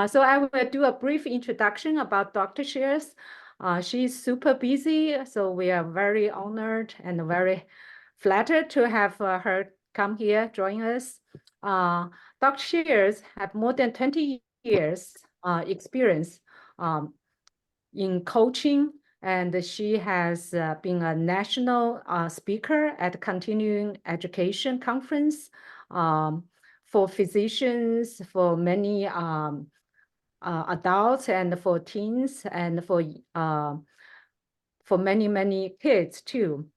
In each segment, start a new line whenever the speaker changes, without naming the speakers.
So I will do a brief introduction about Dr. Shears. She's super busy, so we are very honored and very flattered to have her come here, join us. Dr. Shears have more than 20 years experience in coaching, and she has been a national speaker at continuing education conference for physicians, for many adults and for teens and for many kids too.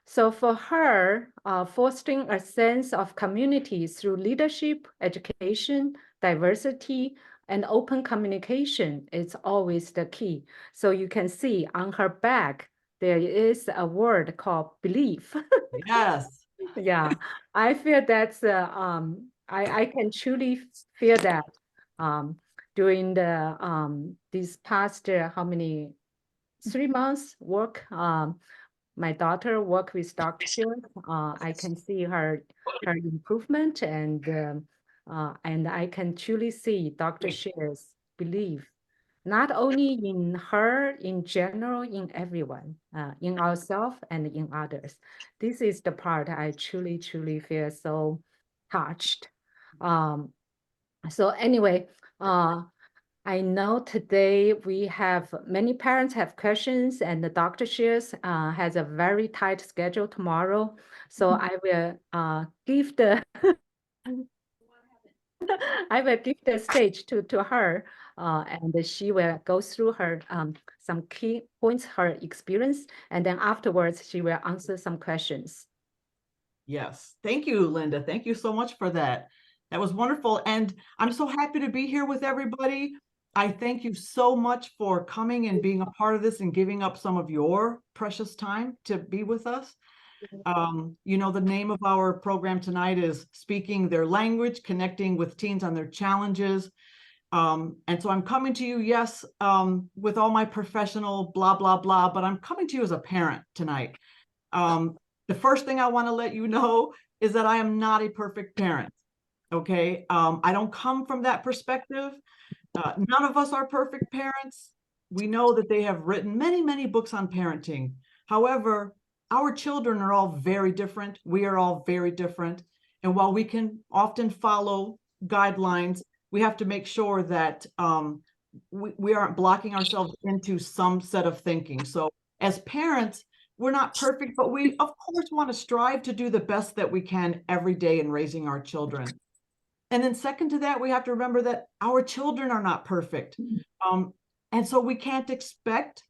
So for her, fostering a sense of community through leadership, education, diversity, and open communication is always the key. So you can see on her back, there is a word called belief.
Yes.
Yeah, I feel that's I can truly feel that during the these past how many 3 months work my daughter work with Dr. Shield. I can see her improvement and I can truly see Dr. Shield's belief not only in her, in general, in everyone, in ourselves and in others. This is the part I truly feel so touched. So anyway, I know today we have many parents have questions and the Dr. Shears has a very tight schedule tomorrow. So I will give the I will give the stage to her, and she will go through her some key points, her experience, and then afterwards she will answer some questions.
Yes. Thank you, Linda. Thank you so much for that. That was wonderful. And I'm so happy to be here with everybody. I thank you so much for coming and being a part of this and giving up some of your precious time to be with us. You know, the name of our program tonight is Speaking Their Language, Connecting with Teens on Their Challenges. And so I'm coming to you, yes, with all my professional blah, blah, blah, but I'm coming to you as a parent tonight. The first thing I want to let you know is that I am not a perfect parent. Okay. I don't come from that perspective. None of us are perfect parents. We know that they have written many books on parenting. However, our children are all very different. We are all very different. And while we can often follow guidelines, we have to make sure that we aren't blocking ourselves into some set of thinking. So as parents, we're not perfect, but we, of course, want to strive to do the best that we can every day in raising our children. And then second to that, we have to remember that our children are not perfect. And so we can't expect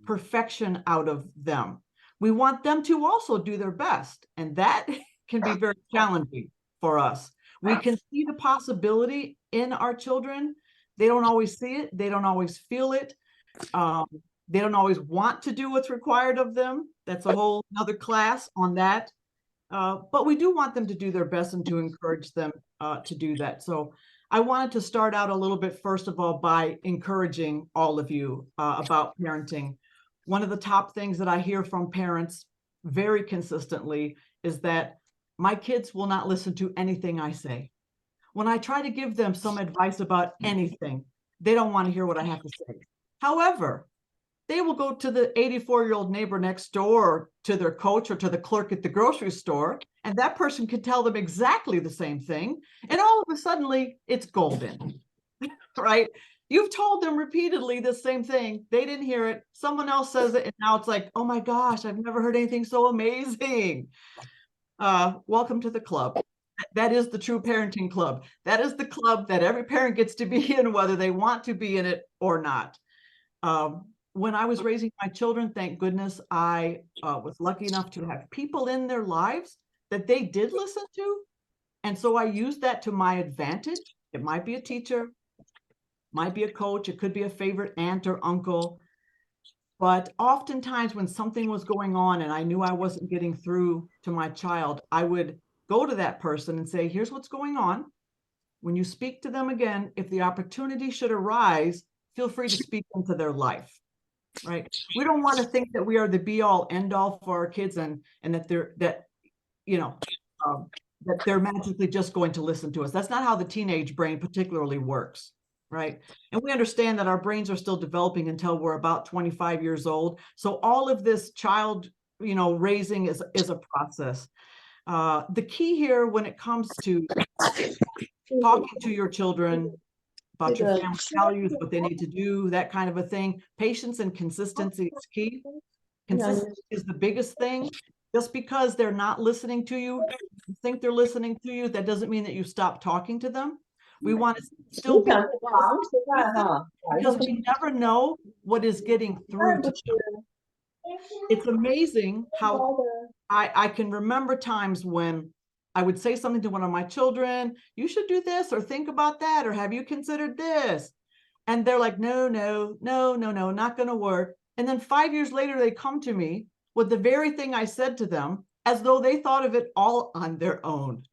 perfection out of them. We want them to also do their best. And that can be very challenging for us. We can see the possibility in our children. They don't always see it. They don't always feel it. They don't always want to do what's required of them. That's a whole other class on that. But we do want them to do their best and to encourage them to do that. So I wanted to start out a little bit, first of all, by encouraging all of you about parenting. One of the top things that I hear from parents very consistently is that my kids will not listen to anything I say. When I try to give them some advice about anything, they don't want to hear what I have to say. However, they will go to the 84-year-old neighbor next door, to their coach or to the clerk at the grocery store, and that person can tell them exactly the same thing. And all of a sudden, it's golden, right? You've told them repeatedly the same thing. They didn't hear it. Someone else says it, and now it's like, oh my gosh, I've never heard anything so amazing. Welcome to the club. That is the true parenting club. That is the club that every parent gets to be in, whether they want to be in it or not. When I was raising my children, thank goodness I was lucky enough to have people in their lives that they did listen to. And so I used that to my advantage. It might be a teacher, might be a coach, it could be a favorite aunt or uncle. But oftentimes when something was going on and I knew I wasn't getting through to my child, I would go to that person and say, here's what's going on. When you speak to them again, if the opportunity should arise, feel free to speak into their life. Right? We don't want to think that we are the be all end all for our kids and that that they're magically just going to listen to us. That's not how the teenage brain particularly works, right? And we understand that our brains are still developing until we're about 25 years old. So all of this child, raising is a process. The key here when it comes to talking to your children about your family values, what they need to do, that kind of a thing, patience and consistency is key. Consistency is the biggest thing. Just because they're not listening to you, you think they're listening to you, that doesn't mean that you stop talking to them. We want to still be with them because we never know what is getting through to them. It's amazing how I can remember times when I would say something to one of my children, you should do this or think about that, or have you considered this? And they're like, no, not going to work. And then 5 years later, they come to me with the very thing I said to them, as though they thought of it all on their own.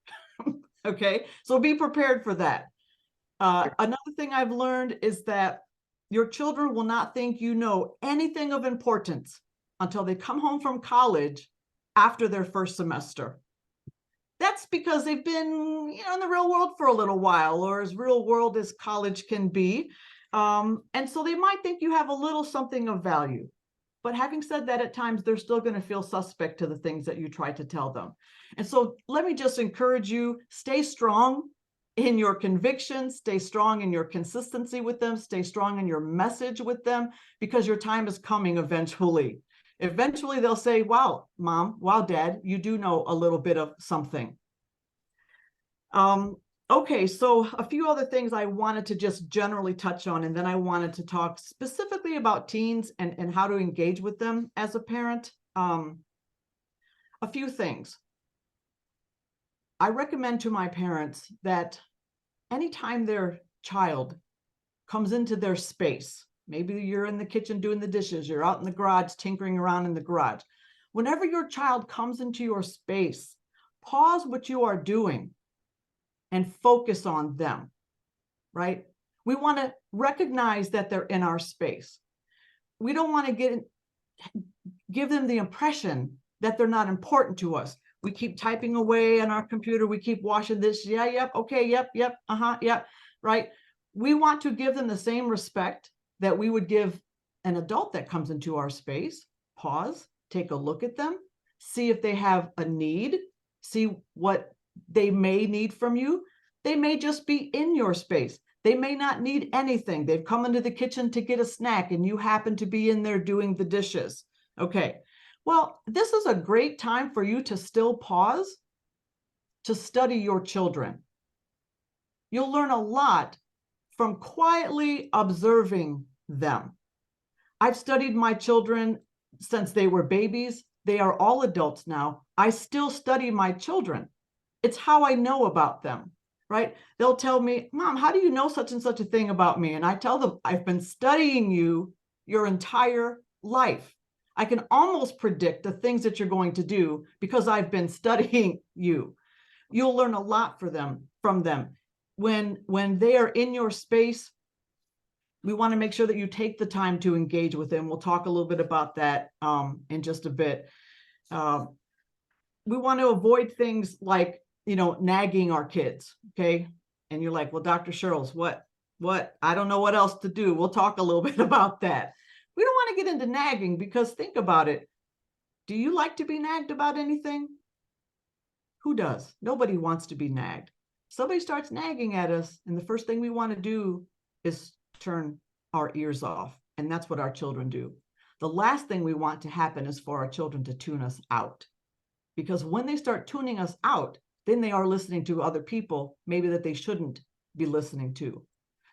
Okay, so be prepared for that. Another thing I've learned is that your children will not think you know anything of importance until they come home from college after their first semester. That's because they've been, in the real world for a little while, or as real world as college can be. And so they might think you have a little something of value. But having said that, at times they're still going to feel suspect to the things that you try to tell them. And so let me just encourage you, stay strong in your convictions, stay strong in your consistency with them, stay strong in your message with them, because your time is coming eventually. Eventually they'll say, wow, mom, wow, dad, you do know a little bit of something. Okay, so a few other things I wanted to just generally touch on, and then I wanted to talk specifically about teens and how to engage with them as a parent. A few things. I recommend to my parents that anytime their child comes into their space, maybe you're in the kitchen doing the dishes, you're out in the garage tinkering around in the garage. Whenever your child comes into your space, pause what you are doing and focus on them, right? We want to recognize that they're in our space. We don't want to give them the impression that they're not important to us. We keep typing away on our computer. We keep washing this. Yeah, yep, okay, yep, yep, right? We want to give them the same respect that we would give an adult that comes into our space. Pause, take a look at them, see if they have a need, see what they may need from you. They may just be in your space. They may not need anything. They've come into the kitchen to get a snack and you happen to be in there doing the dishes. Okay, well, this is a great time for you to still pause to study your children. You'll learn a lot from quietly observing them. I've studied my children since they were babies. They are all adults now. I still study my children. It's how I know about them, right? They'll tell me, Mom, how do you know such and such a thing about me? And I tell them, I've been studying you your entire life. I can almost predict the things that you're going to do because I've been studying you. You'll learn a lot from them. When they are in your space, we want to make sure that you take the time to engage with them. We'll talk a little bit about that in just a bit. We want to avoid things like, nagging our kids, okay? And you're like, well, Dr. Sherles, what? I don't know what else to do. We'll talk a little bit about that. We don't want to get into nagging because think about it. Do you like to be nagged about anything? Who does? Nobody wants to be nagged. Somebody starts nagging at us, and the first thing we want to do is turn our ears off. And that's what our children do. The last thing we want to happen is for our children to tune us out. Because when they start tuning us out, then they are listening to other people, maybe that they shouldn't be listening to.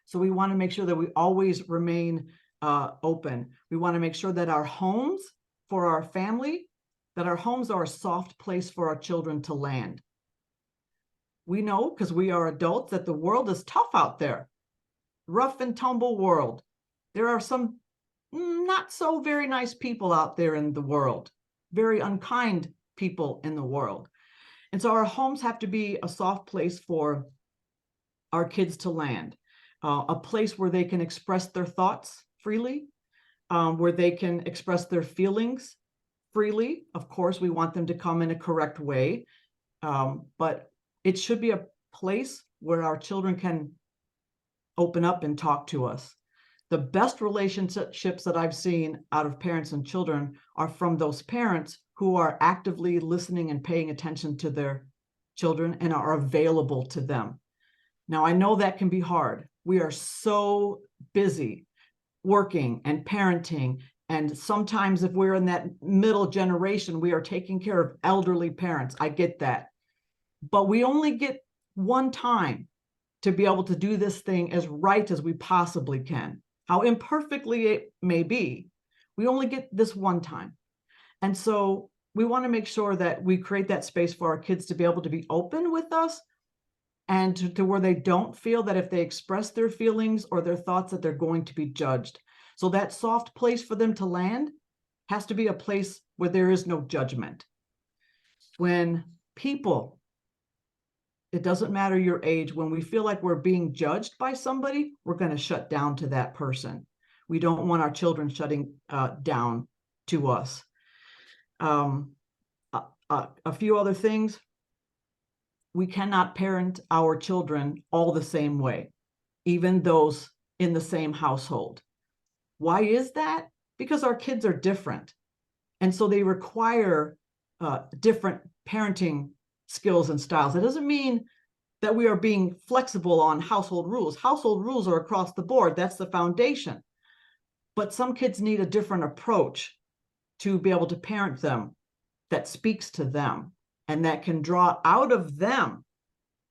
So we want to make sure that we always remain open. We want to make sure that our homes, for our family, that our homes are a soft place for our children to land. We know, because we are adults, that the world is tough out there. Rough and tumble world. There are some not so very nice people out there in the world, very unkind people in the world. And so our homes have to be a soft place for our kids to land, a place where they can express their thoughts freely, where they can express their feelings freely. Of course, we want them to come in a correct way, but it should be a place where our children can open up and talk to us. The best relationships that I've seen out of parents and children are from those parents who are actively listening and paying attention to their children and are available to them. Now, I know that can be hard. We are so busy working and parenting. And sometimes if we're in that middle generation, we are taking care of elderly parents. I get that. But we only get one time to be able to do this thing as right as we possibly can. How imperfectly it may be, we only get this one time. And so we want to make sure that we create that space for our kids to be able to be open with us, and to where they don't feel that if they express their feelings or their thoughts that they're going to be judged. So that soft place for them to land has to be a place where there is no judgment. When people, it doesn't matter your age, when we feel like we're being judged by somebody, we're going to shut down to that person. We don't want our children shutting down to us. A few other things. We cannot parent our children all the same way, even those in the same household. Why is that? Because our kids are different. And so they require different parenting skills and styles. It doesn't mean that we are being flexible on household rules. Household rules are across the board. That's the foundation. But some kids need a different approach to be able to parent them that speaks to them and that can draw out of them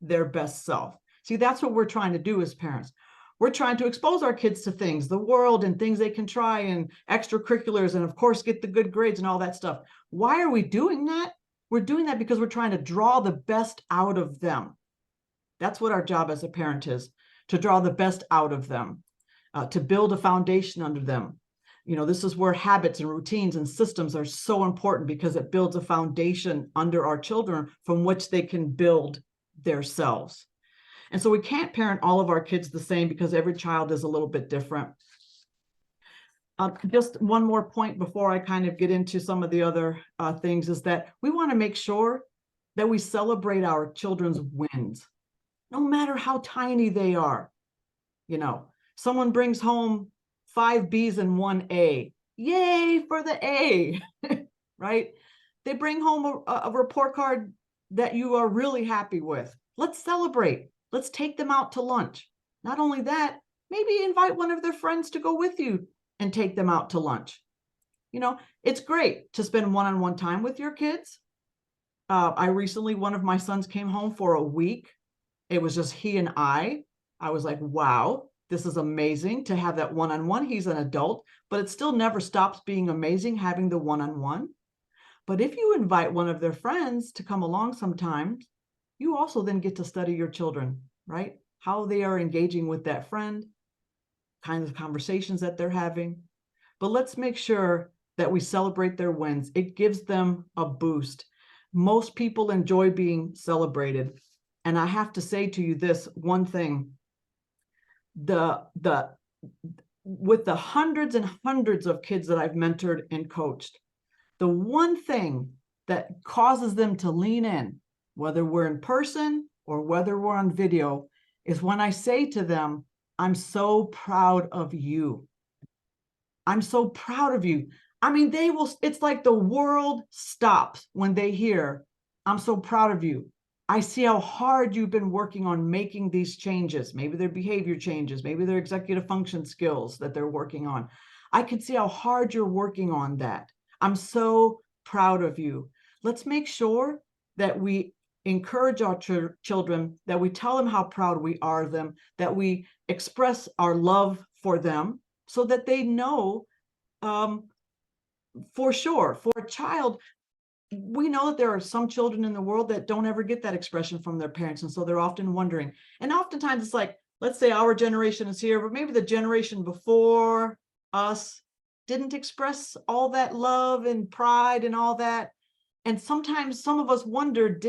their best self. See, that's what we're trying to do as parents. We're trying to expose our kids to things, the world, and things they can try, and extracurriculars, and of course, get the good grades and all that stuff. Why are we doing that? We're doing that because we're trying to draw the best out of them. That's what our job as a parent is, to draw the best out of them, to build a foundation under them. You know, this is where habits and routines and systems are so important, because it builds a foundation under our children from which they can build themselves. And so we can't parent all of our kids the same, because every child is a little bit different. Just one more point before I kind of get into some of the other things is that we want to make sure that we celebrate our children's wins, no matter how tiny they are. You know, someone brings home 5 B's and 1 A. Yay for the A, right? They bring home a report card that you are really happy with. Let's celebrate. Let's take them out to lunch. Not only that, maybe invite one of their friends to go with you and take them out to lunch. You know, it's great to spend one-on-one time with your kids. One of my sons came home for a week. It was just he and I. I was like, wow, this is amazing to have that one-on-one. He's an adult, but it still never stops being amazing having the one-on-one. But if you invite one of their friends to come along sometimes, you also then get to study your children, right? How they are engaging with that friend, kinds of conversations that they're having. But let's make sure that we celebrate their wins. It gives them a boost. Most people enjoy being celebrated. And I have to say to you this one thing, with the hundreds and hundreds of kids that I've mentored and coached, the one thing that causes them to lean in, whether we're in person or whether we're on video, is when I say to them, I'm so proud of you. I'm so proud of you. I mean, it's like the world stops when they hear, I'm so proud of you. I see how hard you've been working on making these changes. Maybe their behavior changes, maybe their executive function skills that they're working on. I can see how hard you're working on that. I'm so proud of you. Let's make sure that we encourage our children, that we tell them how proud we are of them, that we express our love for them, so that they know for sure. For a child, we know that there are some children in the world that don't ever get that expression from their parents. And so they're often wondering. And oftentimes it's like, let's say our generation is here, but maybe the generation before us didn't express all that love and pride and all that. And sometimes some of us wonder,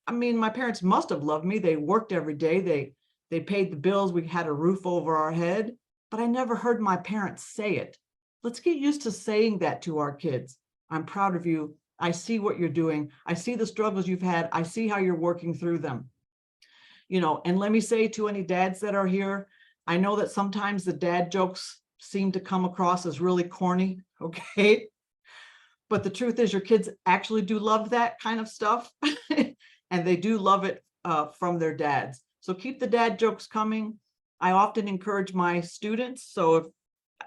my parents must have loved me. They worked every day. They paid the bills. We had a roof over our head, but I never heard my parents say it. Let's get used to saying that to our kids. I'm proud of you. I see what you're doing. I see the struggles you've had. I see how you're working through them. You know, and let me say to any dads that are here, I know that sometimes the dad jokes seem to come across as really corny, okay? But the truth is your kids actually do love that kind of stuff and they do love it from their dads. So keep the dad jokes coming. I often encourage my students. So if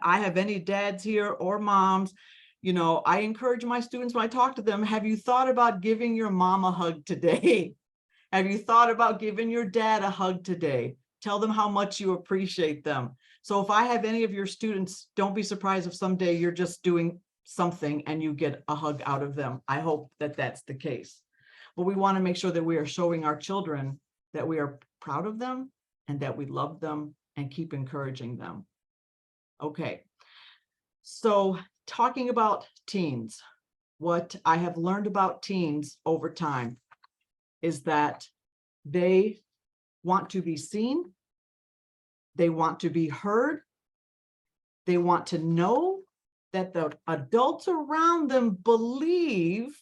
I have any dads here or moms, you know, I encourage my students when I talk to them, have you thought about giving your mom a hug today? Have you thought about giving your dad a hug today? Tell them how much you appreciate them. So if I have any of your students, don't be surprised if someday you're just doing something and you get a hug out of them. I hope that that's the case. But we want to make sure that we are showing our children that we are proud of them and that we love them and keep encouraging them. Okay. So talking about teens, what I have learned about teens over time is that they want to be seen, they want to be heard, they want to know that the adults around them believe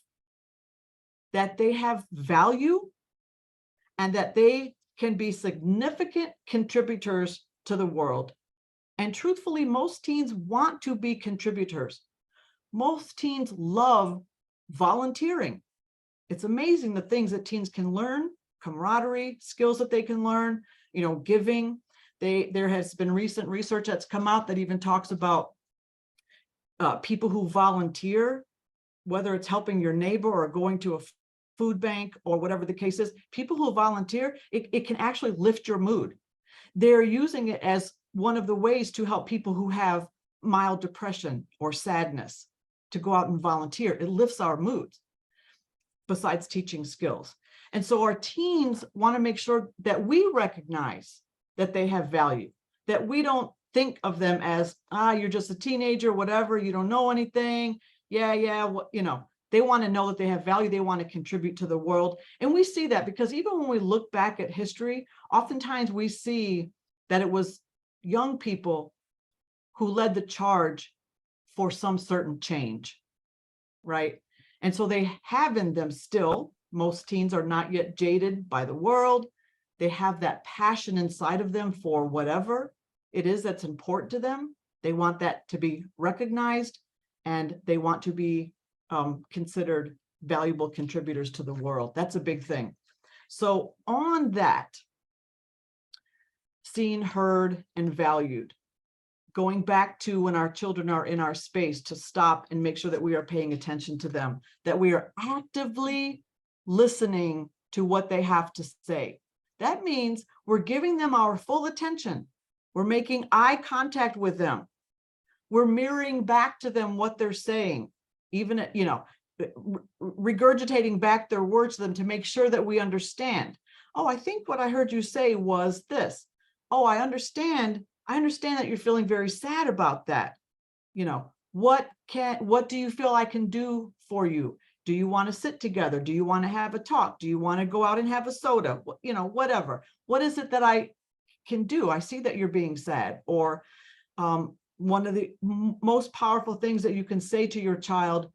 that they have value and that they can be significant contributors to the world. And truthfully, most teens want to be contributors. Most teens love volunteering. It's amazing the things that teens can learn, camaraderie, skills that they can learn, you know, giving. There has been recent research that's come out that even talks about people who volunteer, whether it's helping your neighbor or going to a food bank or whatever the case is, people who volunteer, it can actually lift your mood. They're using it as one of the ways to help people who have mild depression or sadness to go out and volunteer. It lifts our moods besides teaching skills. And so our teens want to make sure that we recognize that they have value, that we don't think of them as, you're just a teenager, whatever, you don't know anything. Yeah, you know, they want to know that they have value. They want to contribute to the world. And we see that because even when we look back at history, oftentimes we see that it was young people who led the charge for some certain change, right? And so they have in them still, most teens are not yet jaded by the world. They have that passion inside of them for whatever it is that's important to them. They want that to be recognized and they want to be considered valuable contributors to the world. That's a big thing. So on that, seen, heard, and valued, going back to when our children are in our space, to stop and make sure that we are paying attention to them, that we are actively listening to what they have to say. That means we're giving them our full attention. We're making eye contact with them. We're mirroring back to them what they're saying, even, you know, regurgitating back their words to them to make sure that we understand. Oh, I think what I heard you say was this. Oh, I understand that you're feeling very sad about that. You know, what do you feel I can do for you? Do you want to sit together? Do you want to have a talk? Do you want to go out and have a soda? You know, whatever. What is it that I can do? I see that you're being sad. Or one of the most powerful things that you can say to your child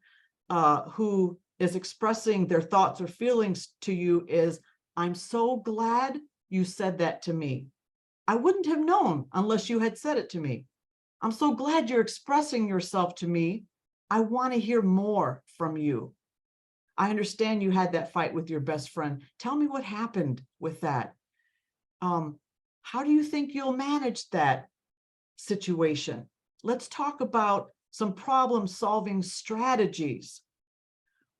who is expressing their thoughts or feelings to you is, I'm so glad you said that to me. I wouldn't have known unless you had said it to me. I'm so glad you're expressing yourself to me. I want to hear more from you. I understand you had that fight with your best friend. Tell me what happened with that. How do you think you'll manage that situation? Let's talk about some problem-solving strategies.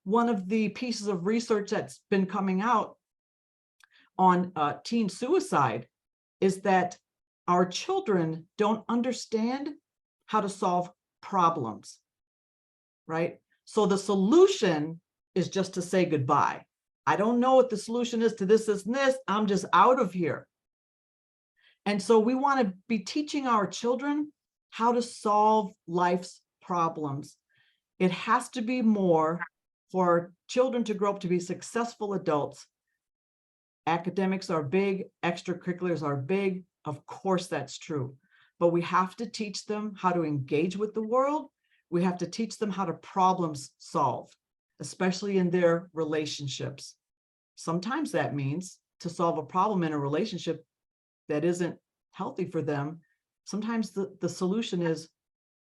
One of the pieces of research that's been coming out on teen suicide is that our children don't understand how to solve problems, right? So the solution is just to say goodbye. I don't know what the solution is to this, and this. I'm just out of here. And so we want to be teaching our children how to solve life's problems. It has to be more for children to grow up to be successful adults. Academics are big, extracurriculars are big. Of course, that's true. But we have to teach them how to engage with the world. We have to teach them how to problem solve, especially in their relationships. Sometimes that means to solve a problem in a relationship that isn't healthy for them, sometimes the solution is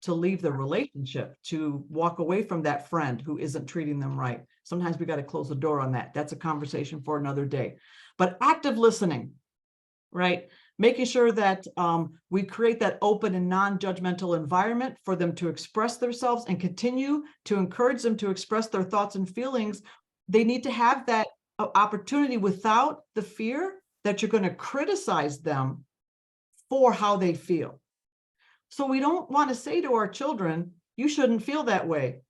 to leave the relationship, to walk away from that friend who isn't treating them right. Sometimes we got to close the door on that. That's a conversation for another day. But active listening, right? Making sure that we create that open and non-judgmental environment for them to express themselves and continue to encourage them to express their thoughts and feelings. They need to have that opportunity without the fear that you're going to criticize them for how they feel. So we don't want to say to our children, you shouldn't feel that way.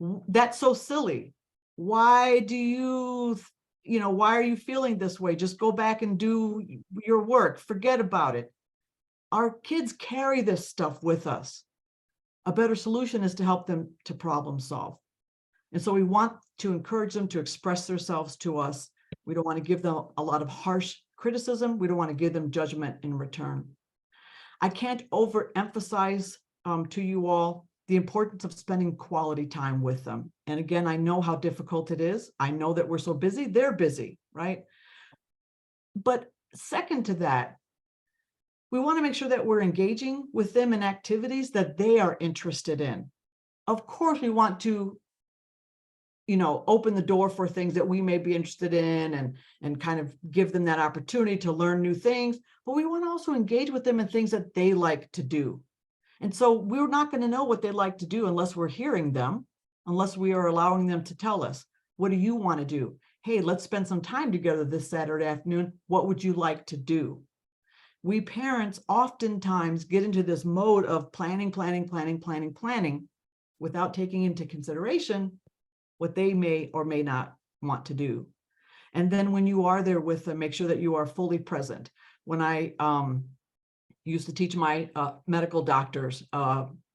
That's so silly. Why do you, why are you feeling this way? Just go back and do your work. Forget about it. Our kids carry this stuff with us. A better solution is to help them to problem solve. And so we want to encourage them to express themselves to us. We don't want to give them a lot of harsh criticism. We don't want to give them judgment in return. I can't overemphasize to you all the importance of spending quality time with them. And again, I know how difficult it is. I know that we're so busy, they're busy, right? But second to that, we want to make sure that we're engaging with them in activities that they are interested in. Of course, we want to, open the door for things that we may be interested in and kind of give them that opportunity to learn new things. But we want to also engage with them in things that they like to do. And so we're not going to know what they like to do unless we're hearing them, unless we are allowing them to tell us, what do you want to do? Hey, let's spend some time together this Saturday afternoon. What would you like to do? We parents oftentimes get into this mode of planning without taking into consideration what they may or may not want to do. And then when you are there with them, make sure that you are fully present. When I used to teach my medical doctors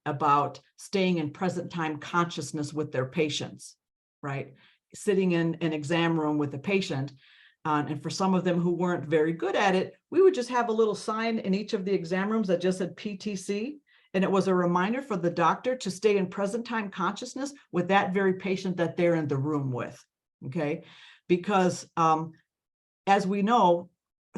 about staying in present time consciousness with their patients, right? Sitting in an exam room with a patient. And for some of them who weren't very good at it, we would just have a little sign in each of the exam rooms that just said PTC. And it was a reminder for the doctor to stay in present time consciousness with that very patient that they're in the room with, okay? Because as we know,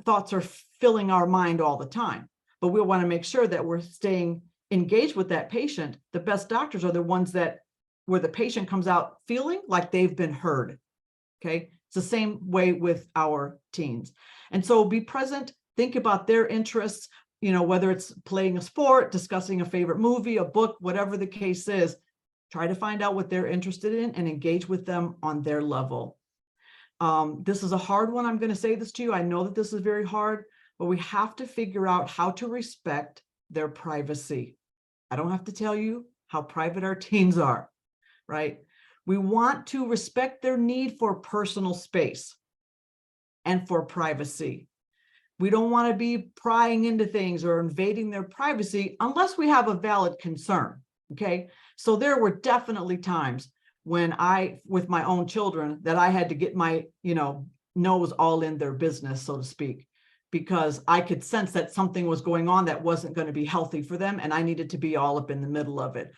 thoughts are filling our mind all the time, but we want to make sure that we're staying engaged with that patient. The best doctors are the ones that where the patient comes out feeling like they've been heard, okay? It's the same way with our teens. And so be present, think about their interests, whether it's playing a sport, discussing a favorite movie, a book, whatever the case is, try to find out what they're interested in and engage with them on their level. This is a hard one. I'm going to say this to you. I know that this is very hard, but we have to figure out how to respect their privacy. I don't have to tell you how private our teens are, right? We want to respect their need for personal space and for privacy. We don't want to be prying into things or invading their privacy unless we have a valid concern, okay? So there were definitely times when with my own children, that I had to get my, nose all in their business, so to speak, because I could sense that something was going on that wasn't going to be healthy for them, and I needed to be all up in the middle of it.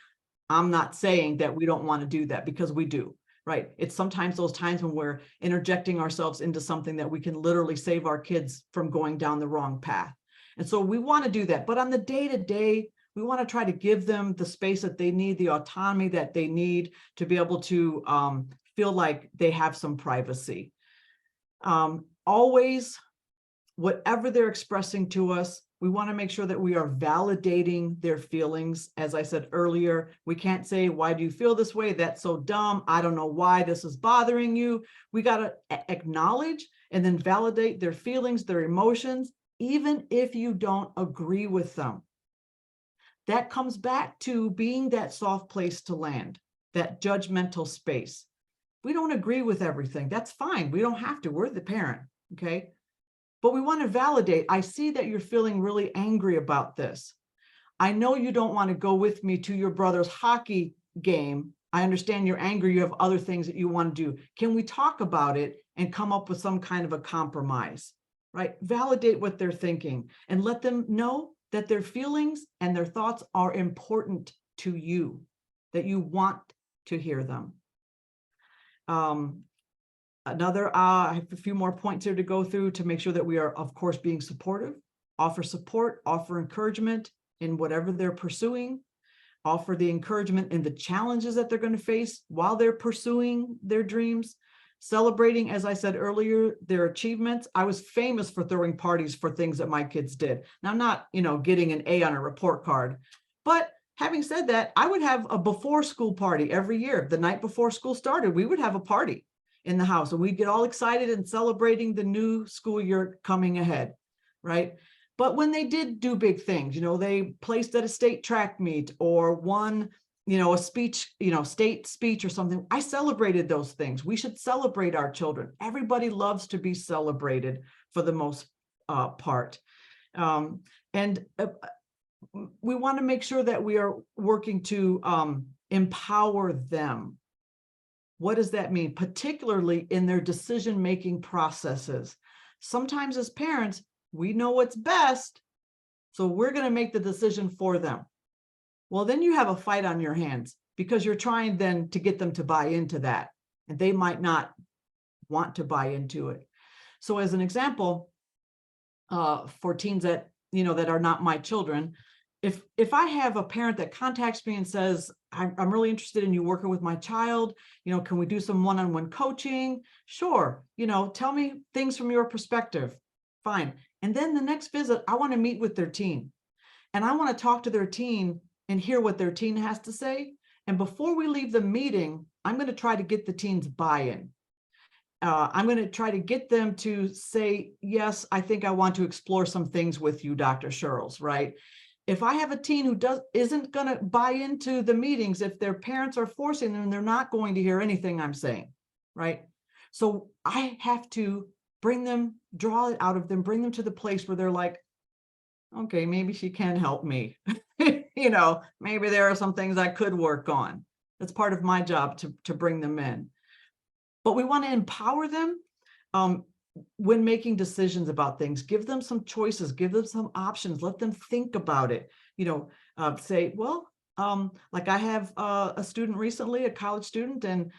I'm not saying that we don't want to do that, because we do. Right. It's sometimes those times when we're interjecting ourselves into something that we can literally save our kids from going down the wrong path. And so we want to do that. But on the day-to-day, we want to try to give them the space that they need, the autonomy that they need to be able to feel like they have some privacy. Always, whatever they're expressing to us, we want to make sure that we are validating their feelings. As I said earlier, we can't say, why do you feel this way? That's so dumb. I don't know why this is bothering you. We got to acknowledge and then validate their feelings, their emotions, even if you don't agree with them. That comes back to being that soft place to land, that judgmental space. We don't agree with everything. That's fine. We don't have to. We're the parent, okay? But we want to validate. I see that you're feeling really angry about this. I know you don't want to go with me to your brother's hockey game. I understand you're angry. You have other things that you want to do. Can we talk about it and come up with some kind of a compromise, right? Validate what they're thinking and let them know that their feelings and their thoughts are important to you, that you want to hear them. I have a few more points here to go through to make sure that we are, of course, being supportive. offer support, offer encouragement in whatever they're pursuing, offer the encouragement in the challenges that they're going to face while they're pursuing their dreams, celebrating, as I said earlier, their achievements. I was famous for throwing parties for things that my kids did. Now, not, getting an A on a report card, but having said that, I would have a before school party every year. The night before school started, we would have a party in the house and we'd get all excited and celebrating the new school year coming ahead, right? But when they did do big things, they placed at a state track meet or won, a speech, state speech or something, I celebrated those things. We should celebrate our children. Everybody loves to be celebrated for the most part. And we want to make sure that we are working to empower them. What does that mean? Particularly in their decision-making processes. Sometimes as parents, we know what's best, so we're going to make the decision for them. Well, then you have a fight on your hands because you're trying then to get them to buy into that, and they might not want to buy into it. So as an example, for teens that, that are not my children, if I have a parent that contacts me and says, I'm really interested in you working with my child, can we do some one-on-one coaching? Sure. Tell me things from your perspective. Fine. And then the next visit, I want to meet with their teen and I want to talk to their teen and hear what their teen has to say. And before we leave the meeting, I'm going to try to get the teen's buy-in. I'm going to try to get them to say, yes, I think I want to explore some things with you, Dr. Shirles, right? If I have a teen who isn't going to buy into the meetings, if their parents are forcing them, they're not going to hear anything I'm saying, right? So I have to bring them, draw it out of them, bring them to the place where they're like, okay, maybe she can help me. Maybe there are some things I could work on. That's part of my job to bring them in. But we want to empower them when making decisions about things. Give them some choices, give them some options, let them think about it. Say, well, like I have a student recently, a college student, and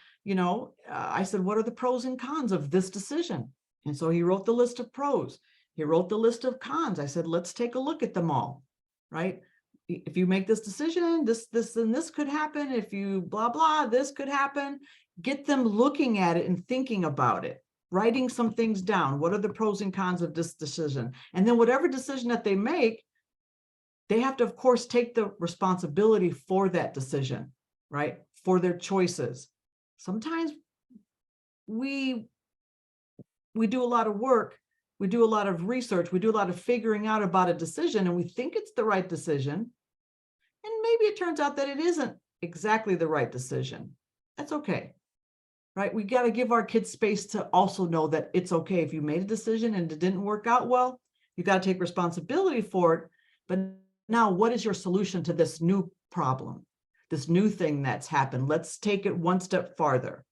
I said, what are the pros and cons of this decision? And so he wrote the list of pros. He wrote the list of cons. I said, let's take a look at them all, right? If you make this decision, this, and this could happen. If you blah, blah, this could happen. Get them looking at it and thinking about it, writing some things down. What are the pros and cons of this decision? And then whatever decision that they make, they have to, of course, take the responsibility for that decision, right? For their choices. Sometimes we do a lot of work, we do a lot of research, we do a lot of figuring out about a decision, and we think it's the right decision. And maybe it turns out that it isn't exactly the right decision. That's okay, right? We got to give our kids space to also know that it's okay. If you made a decision and it didn't work out well, you got to take responsibility for it. But now, what is your solution to this new problem, this new thing that's happened? Let's take it one step farther.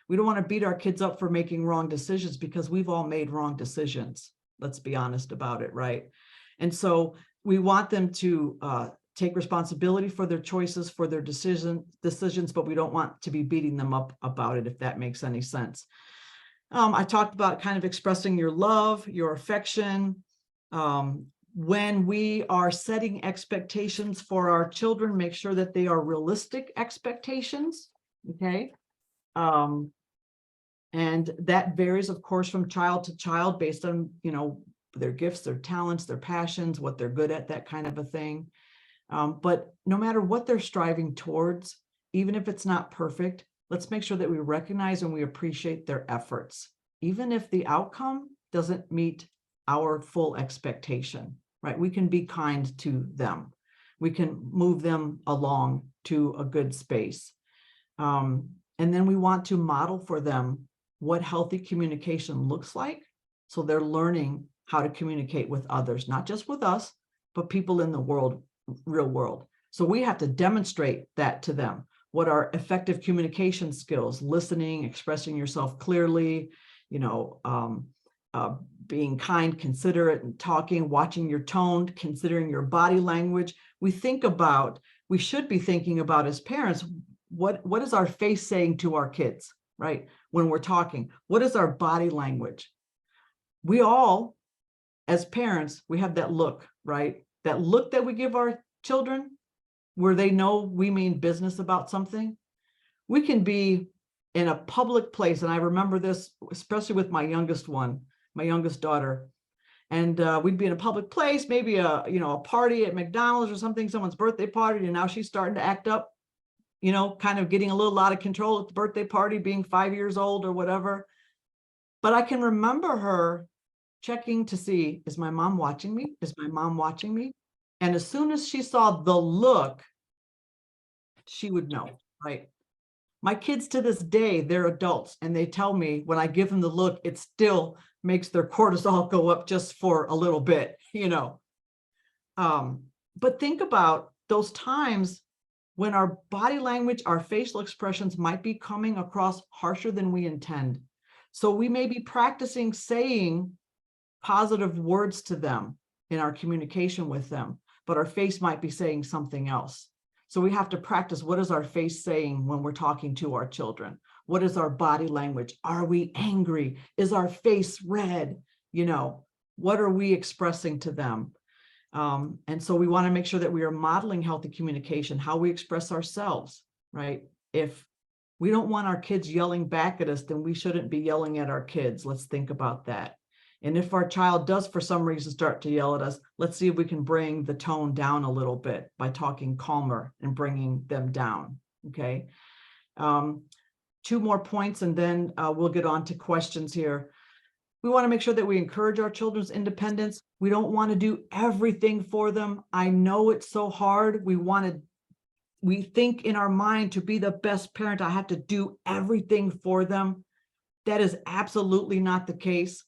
We don't want to beat our kids up for making wrong decisions because we've all made wrong decisions. Let's be honest about it, right? And so we want them to take responsibility for their choices, for their decisions, but we don't want to be beating them up about it, if that makes any sense. I talked about kind of expressing your love, your affection. When we are setting expectations for our children, make sure that they are realistic expectations, okay? And that varies, of course, from child to child based on, their gifts, their talents, their passions, what they're good at, that kind of a thing. But no matter what they're striving towards, even if it's not perfect, let's make sure that we recognize and we appreciate their efforts, even if the outcome doesn't meet our full expectation, right? We can be kind to them. We can move them along to a good space. And then we want to model for them what healthy communication looks like. So they're learning how to communicate with others, not just with us, but people in the world, real world. So we have to demonstrate that to them. What are effective communication skills? Listening, expressing yourself clearly, being kind, considerate, and talking, watching your tone, considering your body language. We should be thinking about as parents, what is our face saying to our kids, right? When we're talking, what is our body language? We all as parents, we have that look, right? That look that we give our children where they know we mean business about something. We can be in a public place, and I remember this, especially with my youngest one, my youngest daughter, and we'd be in a public place, maybe a party at McDonald's or something, someone's birthday party, and now she's starting to act up, kind of getting a little out of control at the birthday party, being 5 years old or whatever. But I can remember her checking to see, is my mom watching me? Is my mom watching me? And as soon as she saw the look, she would know, right? My kids to this day, they're adults, and they tell me when I give them the look, it still makes their cortisol go up just for a little bit, But think about those times when our body language, our facial expressions might be coming across harsher than we intend. So we may be practicing saying positive words to them in our communication with them, but our face might be saying something else. So we have to practice, what is our face saying when we're talking to our children? What is our body language? Are we angry? Is our face red? What are we expressing to them? And so we want to make sure that we are modeling healthy communication, how we express ourselves, right? If we don't want our kids yelling back at us, then we shouldn't be yelling at our kids. Let's think about that. And if our child does, for some reason, start to yell at us, let's see if we can bring the tone down a little bit by talking calmer and bringing them down, okay? 2 more points, and then we'll get on to questions here. We want to make sure that we encourage our children's independence. We don't want to do everything for them. I know it's so hard. We think in our mind, to be the best parent, I have to do everything for them. That is absolutely not the case.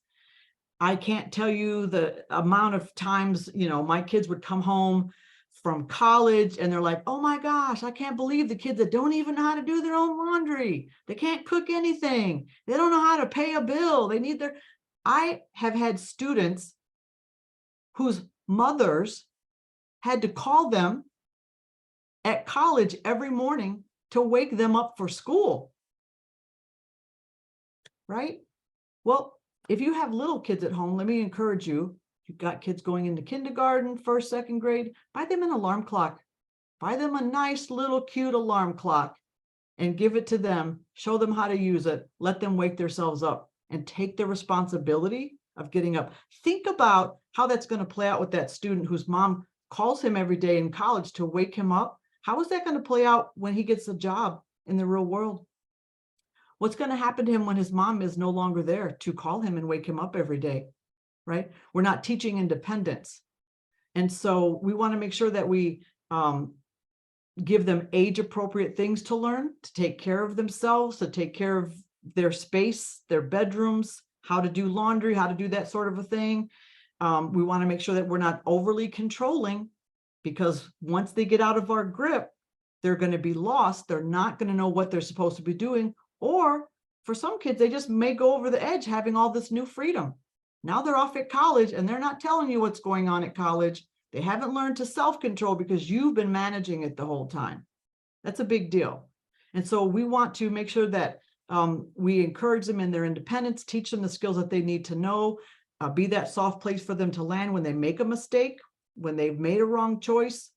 I can't tell you the amount of times, my kids would come home from college and they're like, oh my gosh, I can't believe the kids that don't even know how to do their own laundry. They can't cook anything. They don't know how to pay a bill. I have had students whose mothers had to call them at college every morning to wake them up for school, right? Well, if you have little kids at home, let me encourage you, you've got kids going into kindergarten, 1st, 2nd grade, buy them an alarm clock. Buy them a nice little cute alarm clock and give it to them. Show them how to use it. Let them wake themselves up and take the responsibility of getting up. Think about how that's going to play out with that student whose mom calls him every day in college to wake him up. How is that going to play out when he gets a job in the real world? What's going to happen to him when his mom is no longer there to call him and wake him up every day, right? We're not teaching independence. And so we want to make sure that we give them age-appropriate things to learn, to take care of themselves, to take care of their space, their bedrooms, how to do laundry, how to do that sort of a thing. We want to make sure that we're not overly controlling, because once they get out of our grip, they're going to be lost. They're not going to know what they're supposed to be doing. Or for some kids, they just may go over the edge having all this new freedom. Now they're off at college and they're not telling you what's going on at college. They haven't learned to self-control because you've been managing it the whole time. That's a big deal. And so we want to make sure that we encourage them in their independence, teach them the skills that they need to know, be that soft place for them to land when they make a mistake, when they've made a wrong choice.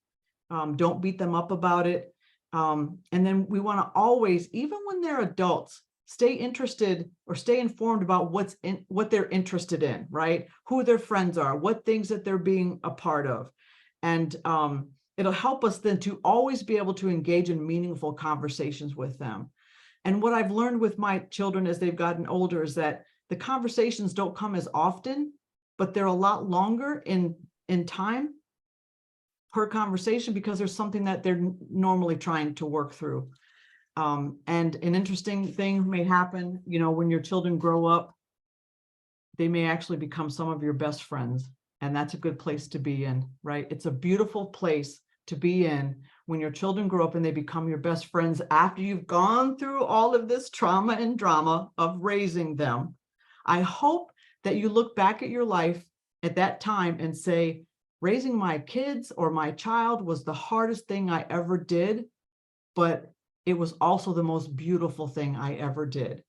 Don't beat them up about it. And then we want to always, even when they're adults, stay interested or stay informed about what they're interested in, right? Who their friends are, what things that they're being a part of. And it'll help us then to always be able to engage in meaningful conversations with them. And what I've learned with my children as they've gotten older is that the conversations don't come as often, but they're a lot longer in time per conversation, because there's something that they're normally trying to work through. And an interesting thing may happen, when your children grow up, they may actually become some of your best friends. And that's a good place to be in, right? It's a beautiful place to be in when your children grow up and they become your best friends after you've gone through all of this trauma and drama of raising them. I hope that you look back at your life at that time and say, raising my kids or my child was the hardest thing I ever did, but it was also the most beautiful thing I ever did.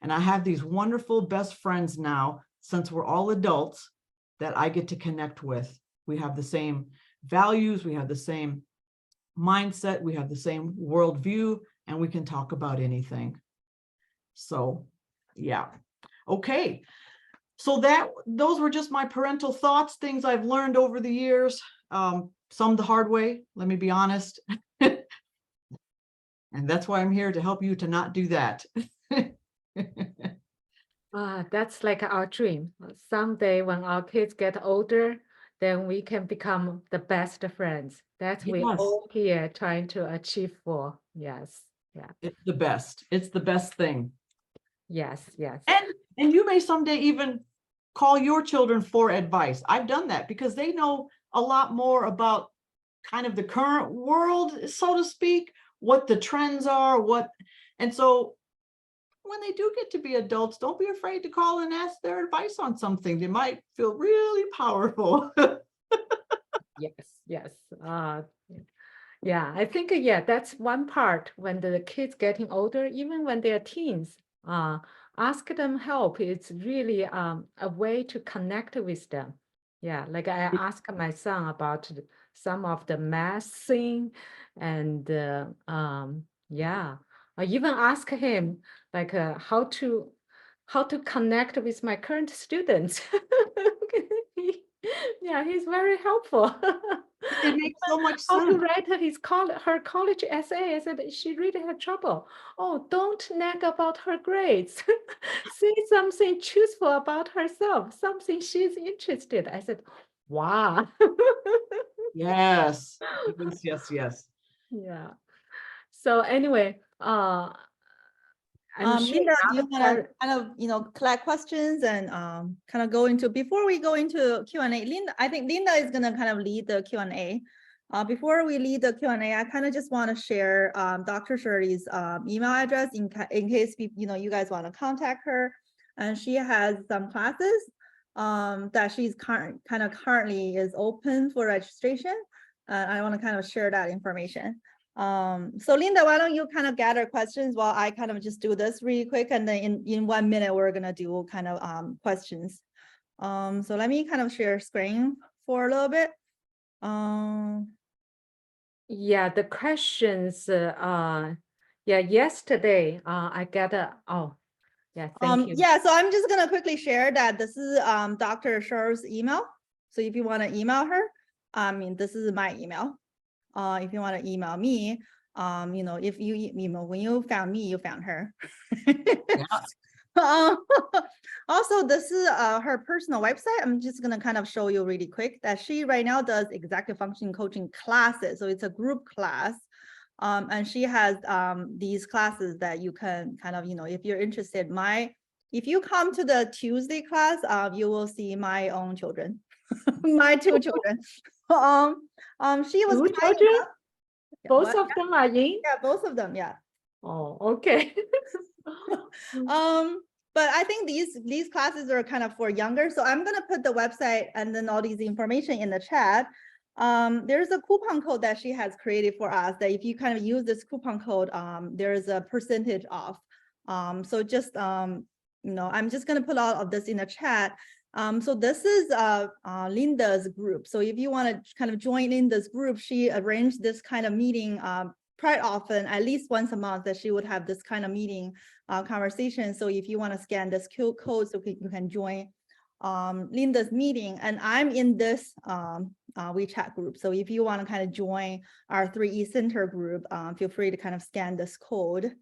And I have these wonderful best friends now, since we're all adults, that I get to connect with. We have the same values, we have the same mindset, we have the same worldview, and we can talk about anything. So, yeah. Okay. So those were just my parental thoughts, things I've learned over the years, some the hard way, let me be honest. And that's why I'm here, to help you to not do that.
That's like our dream. Someday when our kids get older, then we can become the best friends. That's we
Yes.
all here trying to achieve for. Yes. Yeah.
It's the best. It's the best thing.
Yes. Yes.
And you may someday even call your children for advice. I've done that because they know a lot more about kind of the current world, so to speak, what the trends are, and so when they do get to be adults, don't be afraid to call and ask their advice on something. They might feel really powerful.
Yes. Yes. Yeah, I think, that's one part when the kids getting older, even when they're teens, ask them help. It's really a way to connect with them. Yeah, like I asked my son about some of the math thing, and yeah, I even ask him like how to connect with my current students. Yeah, he's very helpful.
It makes so much
How to
sense.
write her college essay. I said she really had trouble. Oh, don't nag about her grades. Say something truthful about herself, something she's interested. I said, wow.
Yes. Yes, yes.
Yeah. So anyway, I'm sure
Linda, do you
other
want to
parent-
kind of collect questions and kind of go into, before we go into Q&A, I think Linda is going to kind of lead the Q&A. Before we lead the Q&A, I kind of just want to share Dr. Shirley's email address in case you guys want to contact her. And she has some classes that she's currently is open for registration. I want to kind of share that information. So Linda, why don't you kind of gather questions while I kind of just do this really quick, and then in 1 minute we're gonna do kind of questions. So let me kind of share screen for a little bit.
Yeah, the questions. Yeah, yesterday I got yeah, thank you.
Yeah, so I'm just gonna quickly share that this is Dr. Shirley's email. So if you want to email her, this is my email. If you want to email me, if when you found me, you found her. Also, this is her personal website. I'm just gonna kind of show you really quick that she right now does executive functioning coaching classes. So it's a group class. And she has these classes that you can kind of, if you're interested, if you come to the Tuesday class, you will see my own children, my two children. She was
Two
kind
children?
enough.
Both of them are in?
Yeah, both of them, yeah.
Oh, okay.
But I think these classes are kind of for younger. So I'm gonna put the website and then all these information in the chat. There's a coupon code that she has created for us that if you kind of use this coupon code, there's a percentage off. So just I'm just gonna put all of this in the chat. So this is Linda's group. So if you want to kind of join in this group, she arranged this kind of meeting quite often, at least once a month, that she would have this kind of meeting conversation. So if you want to scan this code, so you can join Linda's meeting. And I'm in this WeChat group. So if you want to kind of join our 3E Center group, feel free to kind of scan this code.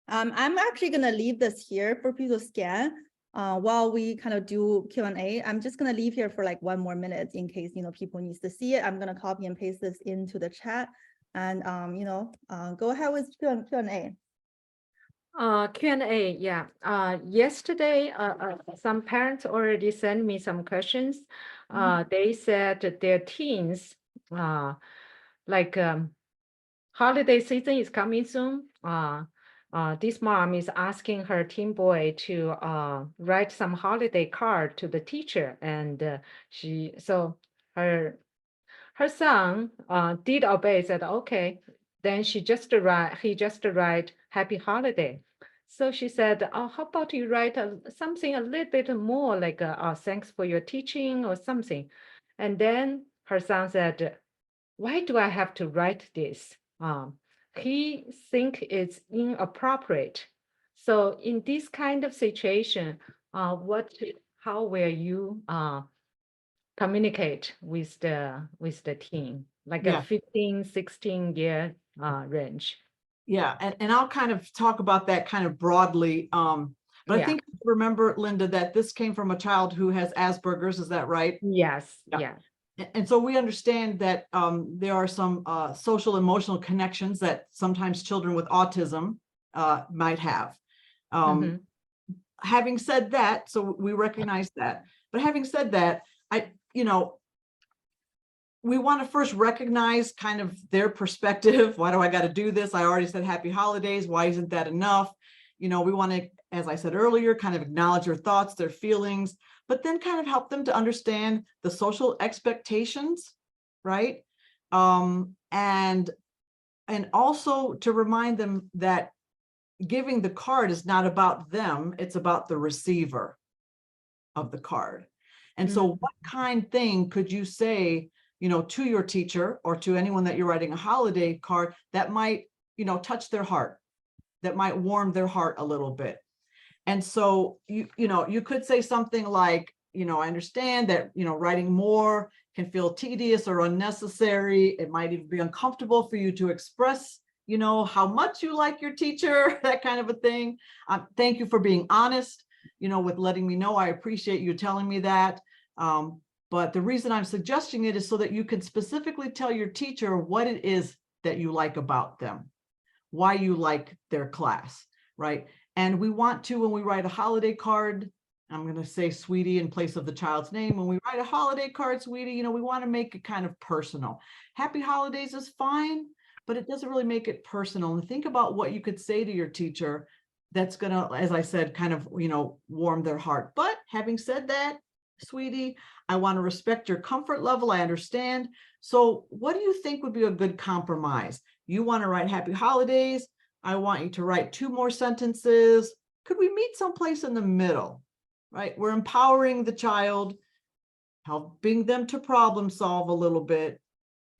I'm actually going to leave this here for people to scan. While we kind of do Q&A, I'm just going to leave here for like 1 more minute in case, people needs to see it. I'm going to copy and paste this into the chat and, go ahead with Q&A.
Q&A, yeah. Yesterday, some parents already sent me some questions. They said that their teens, holiday season is coming soon. This mom is asking her teen boy to write some holiday card to the teacher, and her son did obey, said okay. Then he just write happy holiday. So she said, oh, how about you write something a little bit more like, thanks for your teaching or something. And then her son said, why do I have to write this? He think it's inappropriate. So in this kind of situation, how will you communicate with the teen, like
Yeah.
a 15, 16-year range?
Yeah, and I'll kind of talk about that kind of broadly. But I
Yeah.
think remember, Linda, that this came from a child who has Asperger's, is that right?
Yes.
Yeah.
Yeah.
And so we understand that there are some social emotional connections that sometimes children with autism might have.
Mhm.
Having said that, so we recognize that. But having said that, we want to first recognize kind of their perspective. Why do I got to do this? I already said happy holidays. Why isn't that enough? We want to, as I said earlier, kind of acknowledge their thoughts, their feelings, but then kind of help them to understand the social expectations, right? And also to remind them that giving the card is not about them, it's about the receiver of the card. And so what kind thing could you say, to your teacher or to anyone that you're writing a holiday card that might, touch their heart, that might warm their heart a little bit? And so you could say something like, I understand that, writing more can feel tedious or unnecessary. It might even be uncomfortable for you to express, how much you like your teacher, that kind of a thing. Thank you for being honest, with letting me know. I appreciate you telling me that. But the reason I'm suggesting it is so that you can specifically tell your teacher what it is that you like about them, why you like their class, right? And we want to, when we write a holiday card, I'm going to say sweetie in place of the child's name. When we write a holiday card, sweetie, we want to make it kind of personal. Happy holidays is fine, but it doesn't really make it personal. And think about what you could say to your teacher that's going to, as I said, kind of, warm their heart. But having said that, sweetie, I want to respect your comfort level. I understand. So what do you think would be a good compromise? You want to write happy holidays. I want you to write 2 more sentences. Could we meet someplace in the middle, right? We're empowering the child, helping them to problem solve a little bit,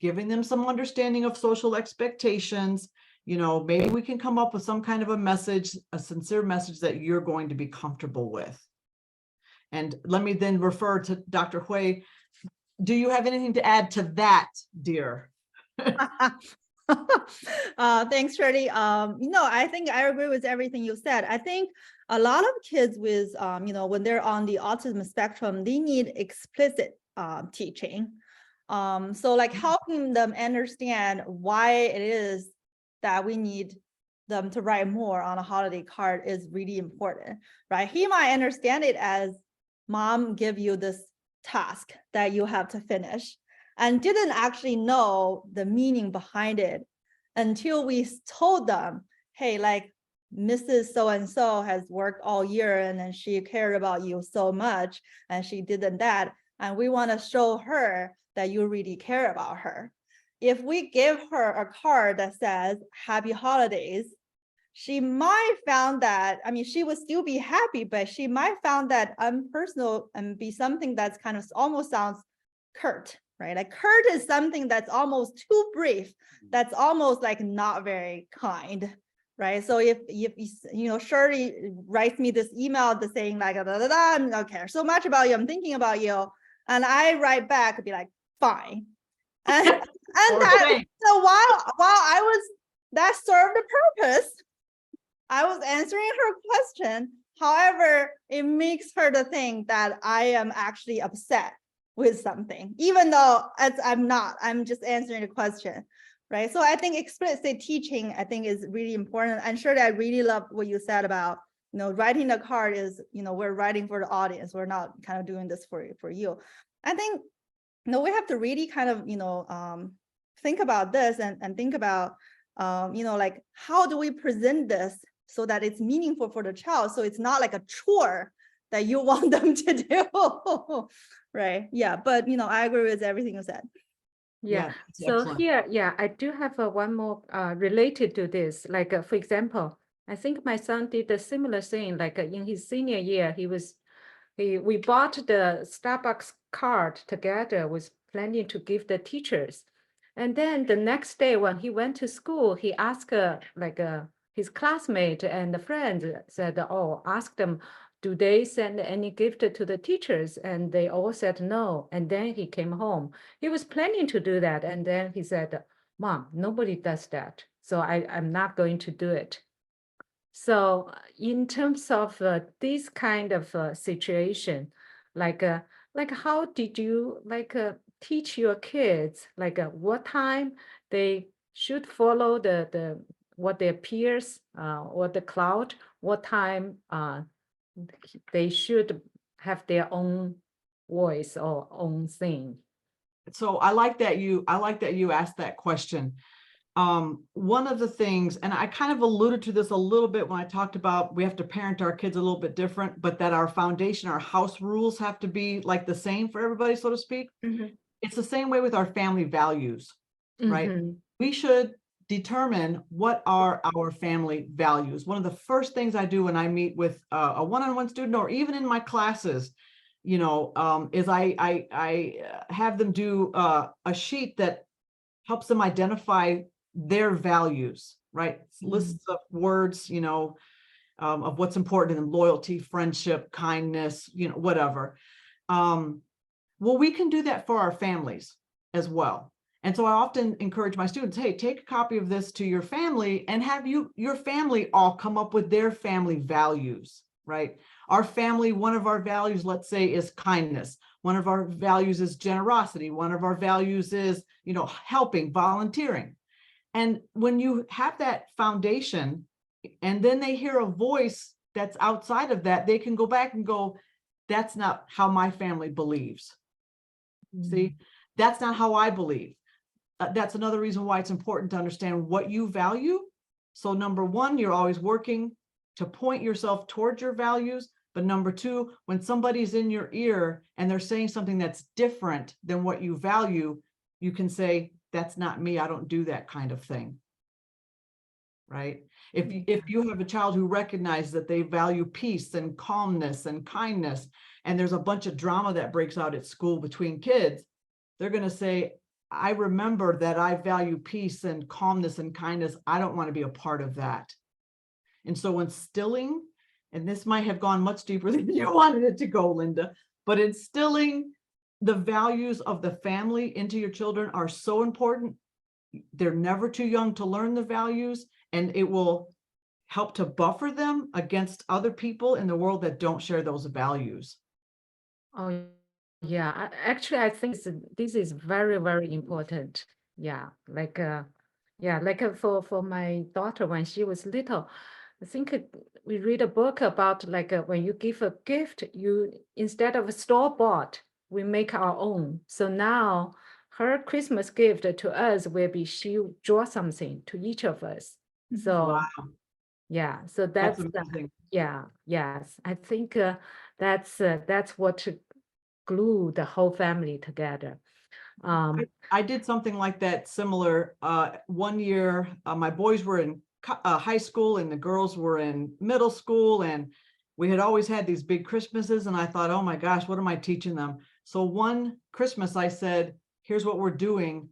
giving them some understanding of social expectations. Maybe we can come up with some kind of a message, a sincere message that you're going to be comfortable with. And let me then refer to Dr. Hui. Do you have anything to add to that, dear?
Thanks, Shirley. I think I agree with everything you said. I think a lot of kids with, when they're on the autism spectrum, they need explicit teaching. So like helping them understand why it is that we need them to write more on a holiday card is really important, right? He might understand it as mom give you this task that you have to finish, and didn't actually know the meaning behind it until we told them, hey, like Mrs. So-and-so has worked all year and then she cared about you so much and she did that. And we want to show her that you really care about her. If we give her a card that says happy holidays, she might found that, she would still be happy, but she might found that impersonal and be something that's kind of almost sounds curt, right? Like curt is something that's almost too brief, that's almost like not very kind, right? So if Shirley writes me this email that's saying like, I don't care so much about you, I'm thinking about you, and I write back, be like, fine. And that, so while I was, that served the purpose. I was answering her question. However, it makes her to think that I am actually upset with something, even though I'm not, I'm just answering the question, right? So I think explicit teaching, I think, is really important. And Shirley, I really love what you said about, writing the card is, we're writing for the audience. We're not kind of doing this for you. I think, we have to really kind of, think about this and think about, like, how do we present this so that it's meaningful for the child, so it's not like a chore that you want them to do, right? Yeah, but I agree with everything you said.
Yeah. So
excellent.
here, I do have one more related to this. Like, for example, I think my son did a similar thing, like in his senior year, we bought the Starbucks card together, was planning to give the teachers. And then the next day when he went to school, he asked his classmate and the friends said, oh, ask them, do they send any gift to the teachers? And they all said no. And then he came home. He was planning to do that. And then he said, Mom, nobody does that. So I'm not going to do it. So in terms of this kind of situation, like how did you teach your kids what time they should follow the what their peers or the crowd, what time they should have their own voice or own thing?
So I like that you asked that question. One of the things, and I kind of alluded to this a little bit when I talked about we have to parent our kids a little bit different, but that our foundation, our house rules have to be like the same for everybody, so to speak. It's the same way with our family values, right? We should determine what are our family values. One of the first things I do when I meet with a one-on-one student, or even in my classes, you know, is I have them do a sheet that helps them identify their values, right? Lists of words, you know, of what's important in loyalty, friendship, kindness, you know, whatever. Well, we can do that for our families as well. And so I often encourage my students, hey, take a copy of this to your family and have your family all come up with their family values, right? Our family, one of our values, let's say, is kindness. One of our values is generosity. One of our values is, you know, helping, volunteering. And when you have that foundation and then they hear a voice that's outside of that, they can go back and go, that's not how my family believes. See, that's not how I believe. That's another reason why it's important to understand what you value. So number one, you're always working to point yourself towards your values. But number two, when somebody's in your ear and they're saying something that's different than what you value, you can say, that's not me. I don't do that kind of thing. Right? If you have a child who recognizes that they value peace and calmness and kindness, and there's a bunch of drama that breaks out at school between kids, they're going to say, I remember that I value peace and calmness and kindness. I don't want to be a part of that. And so instilling, and this might have gone much deeper than you wanted it to go, Linda, but instilling the values of the family into your children are so important. They're never too young to learn the values, and it will help to buffer them against other people in the world that don't share those values.
Oh, yeah. Actually, I think this is very, very important. Yeah, for my daughter when she was little, I think we read a book about when you give a gift, you instead of a store-bought, we make our own. So now her Christmas gift to us will be she draw something to each of us. So
Wow.
yeah, so
That's
that's
amazing.
yes. I think that's what glue the whole family together.
I did something like that similar. One year, my boys were in high school and the girls were in middle school, and we had always had these big Christmases, and I thought, oh my gosh, what am I teaching them? So one Christmas I said, here's what we're doing.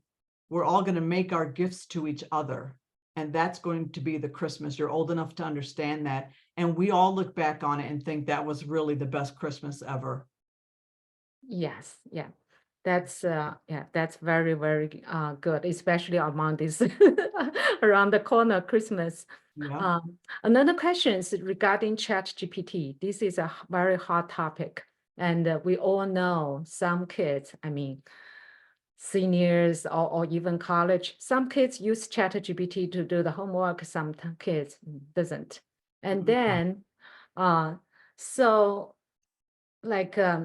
We're all going to make our gifts to each other. And that's going to be the Christmas. You're old enough to understand that. And we all look back on it and think that was really the best Christmas ever.
Yes, yeah. That's very, very good, especially among this around the corner Christmas.
Yeah.
Another question is regarding ChatGPT. This is a very hot topic, and we all know some kids, I mean, seniors or even college, some kids use ChatGPT to do the homework, some kids doesn't. And then, so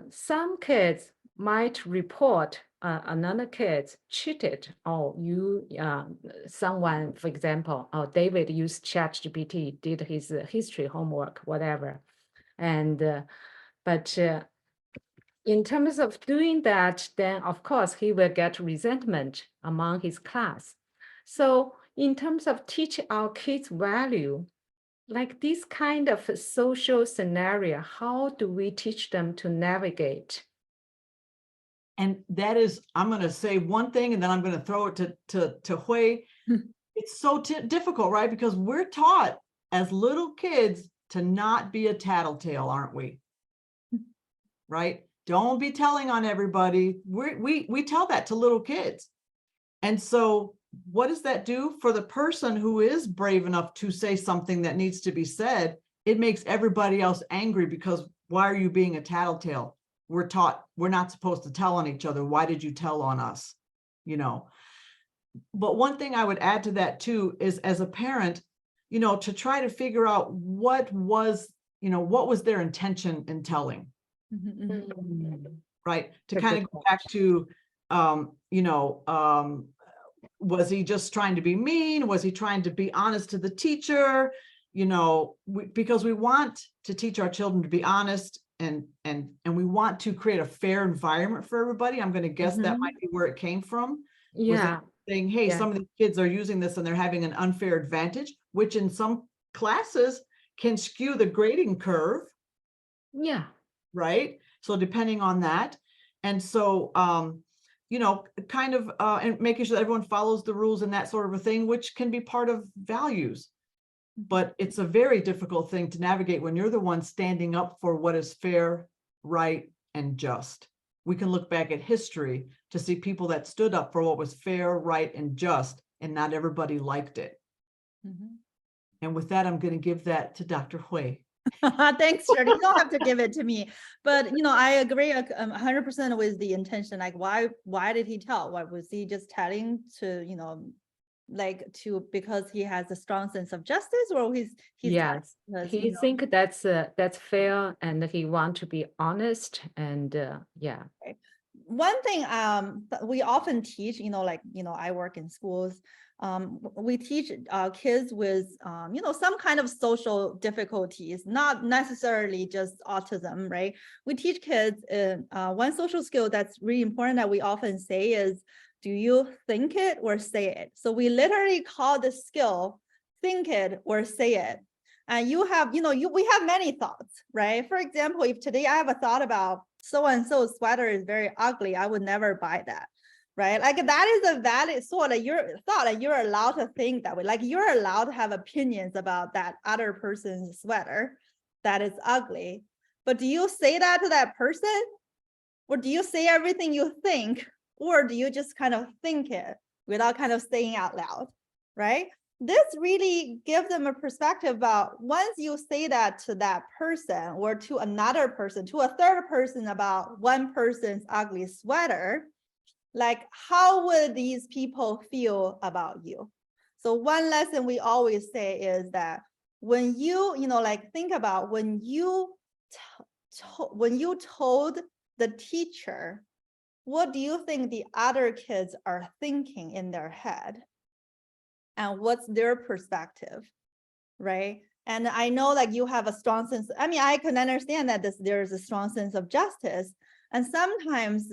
some kids might report another kid cheated, or someone, for example, David used ChatGPT, did his history homework, whatever. And but in terms of doing that, then of course he will get resentment among his class. So in terms of teaching our kids value, like this kind of a social scenario, how do we teach them to navigate?
And that is, I'm going to say one thing and then I'm going to throw it to Hui. It's so difficult, right? Because we're taught as little kids to not be a tattletale, aren't we? Right? Don't be telling on everybody. We tell that to little kids. And so what does that do for the person who is brave enough to say something that needs to be said? It makes everybody else angry because why are you being a tattletale? We're taught we're not supposed to tell on each other. Why did you tell on us? You know, but one thing I would add to that too is as a parent, you know, to try to figure out what was their intention in telling, right? To kind of go back to, was he just trying to be mean? Was he trying to be honest to the teacher? You know, because we want to teach our children to be honest and we want to create a fair environment for everybody. I'm going to guess that might be where it came from.
Yeah.
Saying, hey,
Yeah.
some of these kids are using this and they're having an unfair advantage, which in some classes can skew the grading curve.
Yeah.
Right. So depending on that. And so, kind of and making sure that everyone follows the rules and that sort of a thing, which can be part of values. But it's a very difficult thing to navigate when you're the one standing up for what is fair, right, and just. We can look back at history to see people that stood up for what was fair, right, and just, and not everybody liked it. And with that, I'm going to give that to Dr. Hui.
Thanks, Shirley. You don't have to give it to me, but I agree 100% with the intention. Like, why did he tell? Why was he just telling to, because he has a strong sense of justice, or he's
Yes,
because,
he think that's fair, and he want to be honest, and yeah.
One thing we often teach, I work in schools. We teach kids with some kind of social difficulties, not necessarily just autism, right? We teach kids one social skill that's really important that we often say is, do you think it or say it? So we literally call the skill think it or say it. And you have, we have many thoughts, right? For example, if today I have a thought about so-and-so sweater is very ugly, I would never buy that, right? Like, that is a valid sort of your thought, and you're allowed to think that way. Like, you're allowed to have opinions about that other person's sweater that is ugly. But do you say that to that person? Or do you say everything you think? Or do you just kind of think it without kind of saying out loud, right? This really gives them a perspective about, once you say that to that person or to another person, to a third person about one person's ugly sweater, like, how would these people feel about you? So one lesson we always say is that when you, think about when you told the teacher, what do you think the other kids are thinking in their head? And what's their perspective, right? And I know that you have a strong sense. I mean, I can understand that there's a strong sense of justice. And sometimes,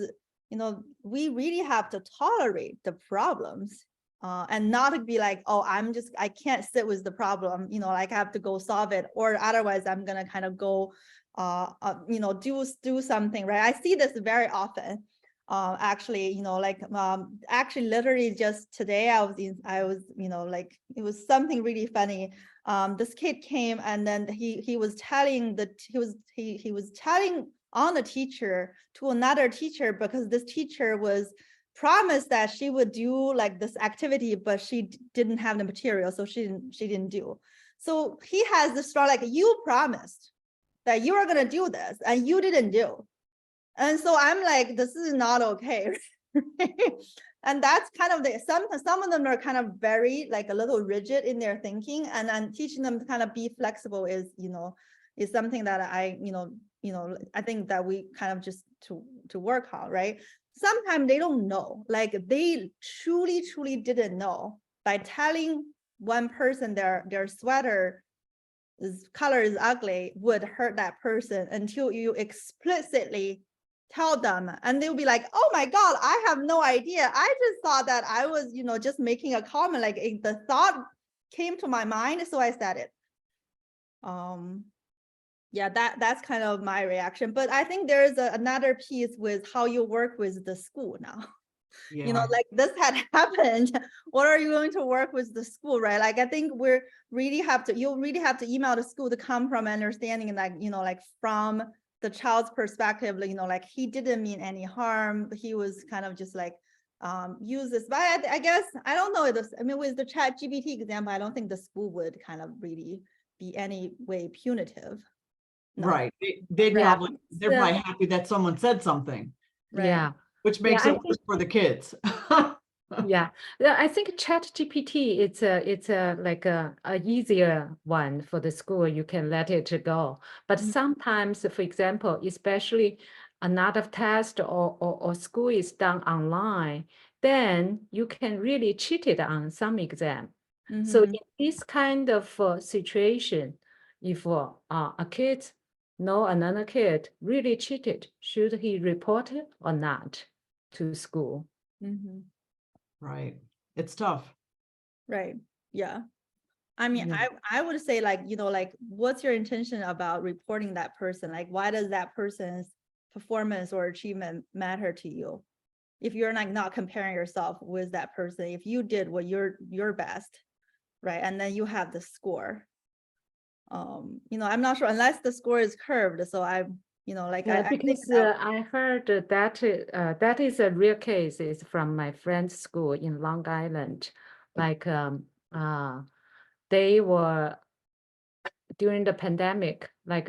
we really have to tolerate the problems and not be like, oh, I can't sit with the problem, like I have to go solve it, or otherwise I'm gonna kind of go, do something, right? I see this very often. Actually, actually literally just today I was, it was something really funny. This kid came and then he was telling he was telling on the teacher to another teacher, because this teacher was promised that she would do like this activity, but she didn't have the material, so she didn't do. So he has this strong, like, you promised that you are going to do this and you didn't do. And so I'm like, this is not okay. And that's kind of some of them are kind of very, like, a little rigid in their thinking, and teaching them to kind of be flexible is something that I think that we kind of just to work on, right? Sometimes they don't know, like, they truly didn't know. By telling one person their sweater color is ugly would hurt that person, until you explicitly tell them, and they'll be like, oh my God, I have no idea. I just thought that I was, just making a comment, like, the thought came to my mind, so I said it. Yeah, that's kind of my reaction. But I think there's another piece with how you work with the school now.
Yeah.
You know, like this had happened. What are you going to work with the school, right? Like, I think you really have to email the school to come from understanding, like, you know, like from the child's perspective, like, you know, like he didn't mean any harm. He was kind of just like, use this. But I guess, I don't know this. I mean, with the ChatGPT example, I don't think the school would kind of really be any way punitive. No.
Right. They're
Yeah.
probably happy that someone said something,
Right.
Yeah.
which makes
I
it worse for the kids.
Yeah, I think ChatGPT it's a like a easier one for the school. You can let it go. But
Mhm.
sometimes, for example, especially another test or school is done online, then you can really cheat it on some exam. So
Mhm.
in this kind of situation, if a kid know another kid really cheated, should he report it or not to school?
Mhm.
Right. It's tough.
Right. Yeah. I mean,
Yeah.
I would say, like, you know, like, what's your intention about reporting that person? Like, why does that person's performance or achievement matter to you? If you're like not comparing yourself with that person, if you did what your best, right? And then you have the score. You know, I'm not sure unless the score is curved. So you know, like, I think
Because
that,
I heard that is a real case. It's from my friend's school in Long Island. Like they were during the pandemic, like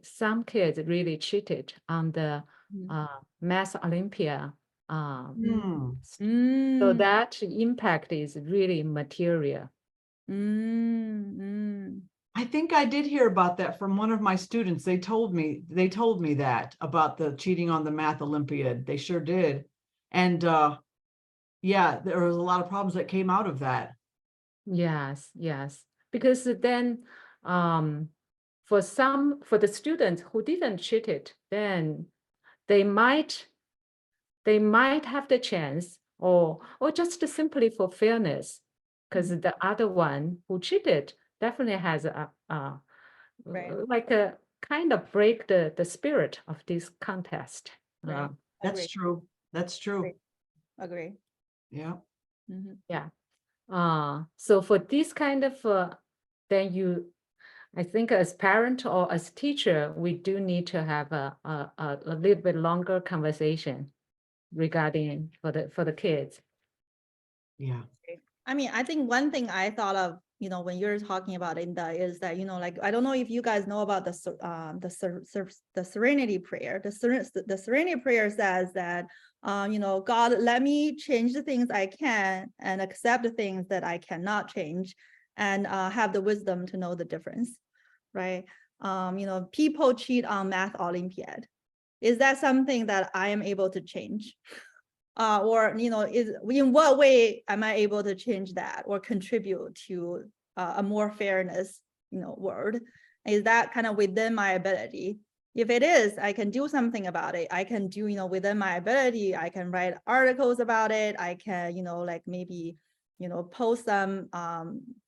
some kids really cheated on the
Mhm.
Math Olympia.
Hmm.
So
Mm,
that impact is really material.
I think I did hear about that from one of my students. They told me that about the cheating on the Math Olympiad. They sure did. And yeah, there was a lot of problems that came out of that.
Yes, yes. Because then for the students who didn't cheat it, then they might have the chance or just simply for fairness, because the other one who cheated definitely has
Right.
like a kind of break the spirit of this contest.
Right.
That's
Agree.
true. That's true.
Agree.
Yeah.
Mhm.
Yeah. So for this kind of then I think as parent or as teacher, we do need to have a little bit longer conversation regarding for the kids.
Yeah.
I mean, I think one thing I thought of, you know, when you're talking about it, is that, you know, like, I don't know if you guys know about the serenity prayer. The serenity prayer says that, you know, God, let me change the things I can and accept the things that I cannot change, and have the wisdom to know the difference, right? You know, people cheat on Math Olympiad. Is that something that I am able to change? Or, you know, in what way am I able to change that or contribute to a more fairness, you know, world? Is that kind of within my ability? If it is, I can do something about it. I can do, you know, within my ability, I can write articles about it. I can, you know, like maybe, you know, post some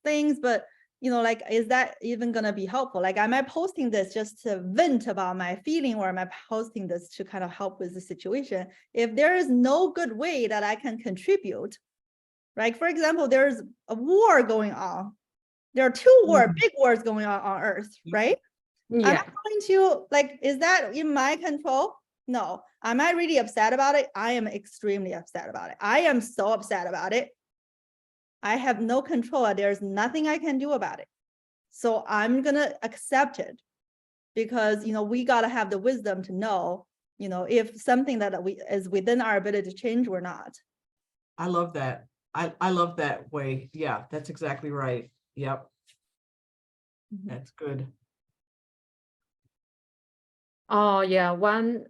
things, but, you know, like, is that even gonna be helpful? Like, am I posting this just to vent about my feeling, or am I posting this to kind of help with the situation? If there is no good way that I can contribute, right? For example, there's a war going on. There are two big wars going on Earth, right? Am I
Yeah.
going to, like, is that in my control? No. Am I really upset about it? I am extremely upset about it. I am so upset about it. I have no control. There's nothing I can do about it. So I'm gonna accept it, because, you know, we gotta have the wisdom to know, you know, if something that is within our ability to change or not.
I love that. I love that way. Yeah, that's exactly right. Yep.
Mhm.
That's good.
Oh yeah, one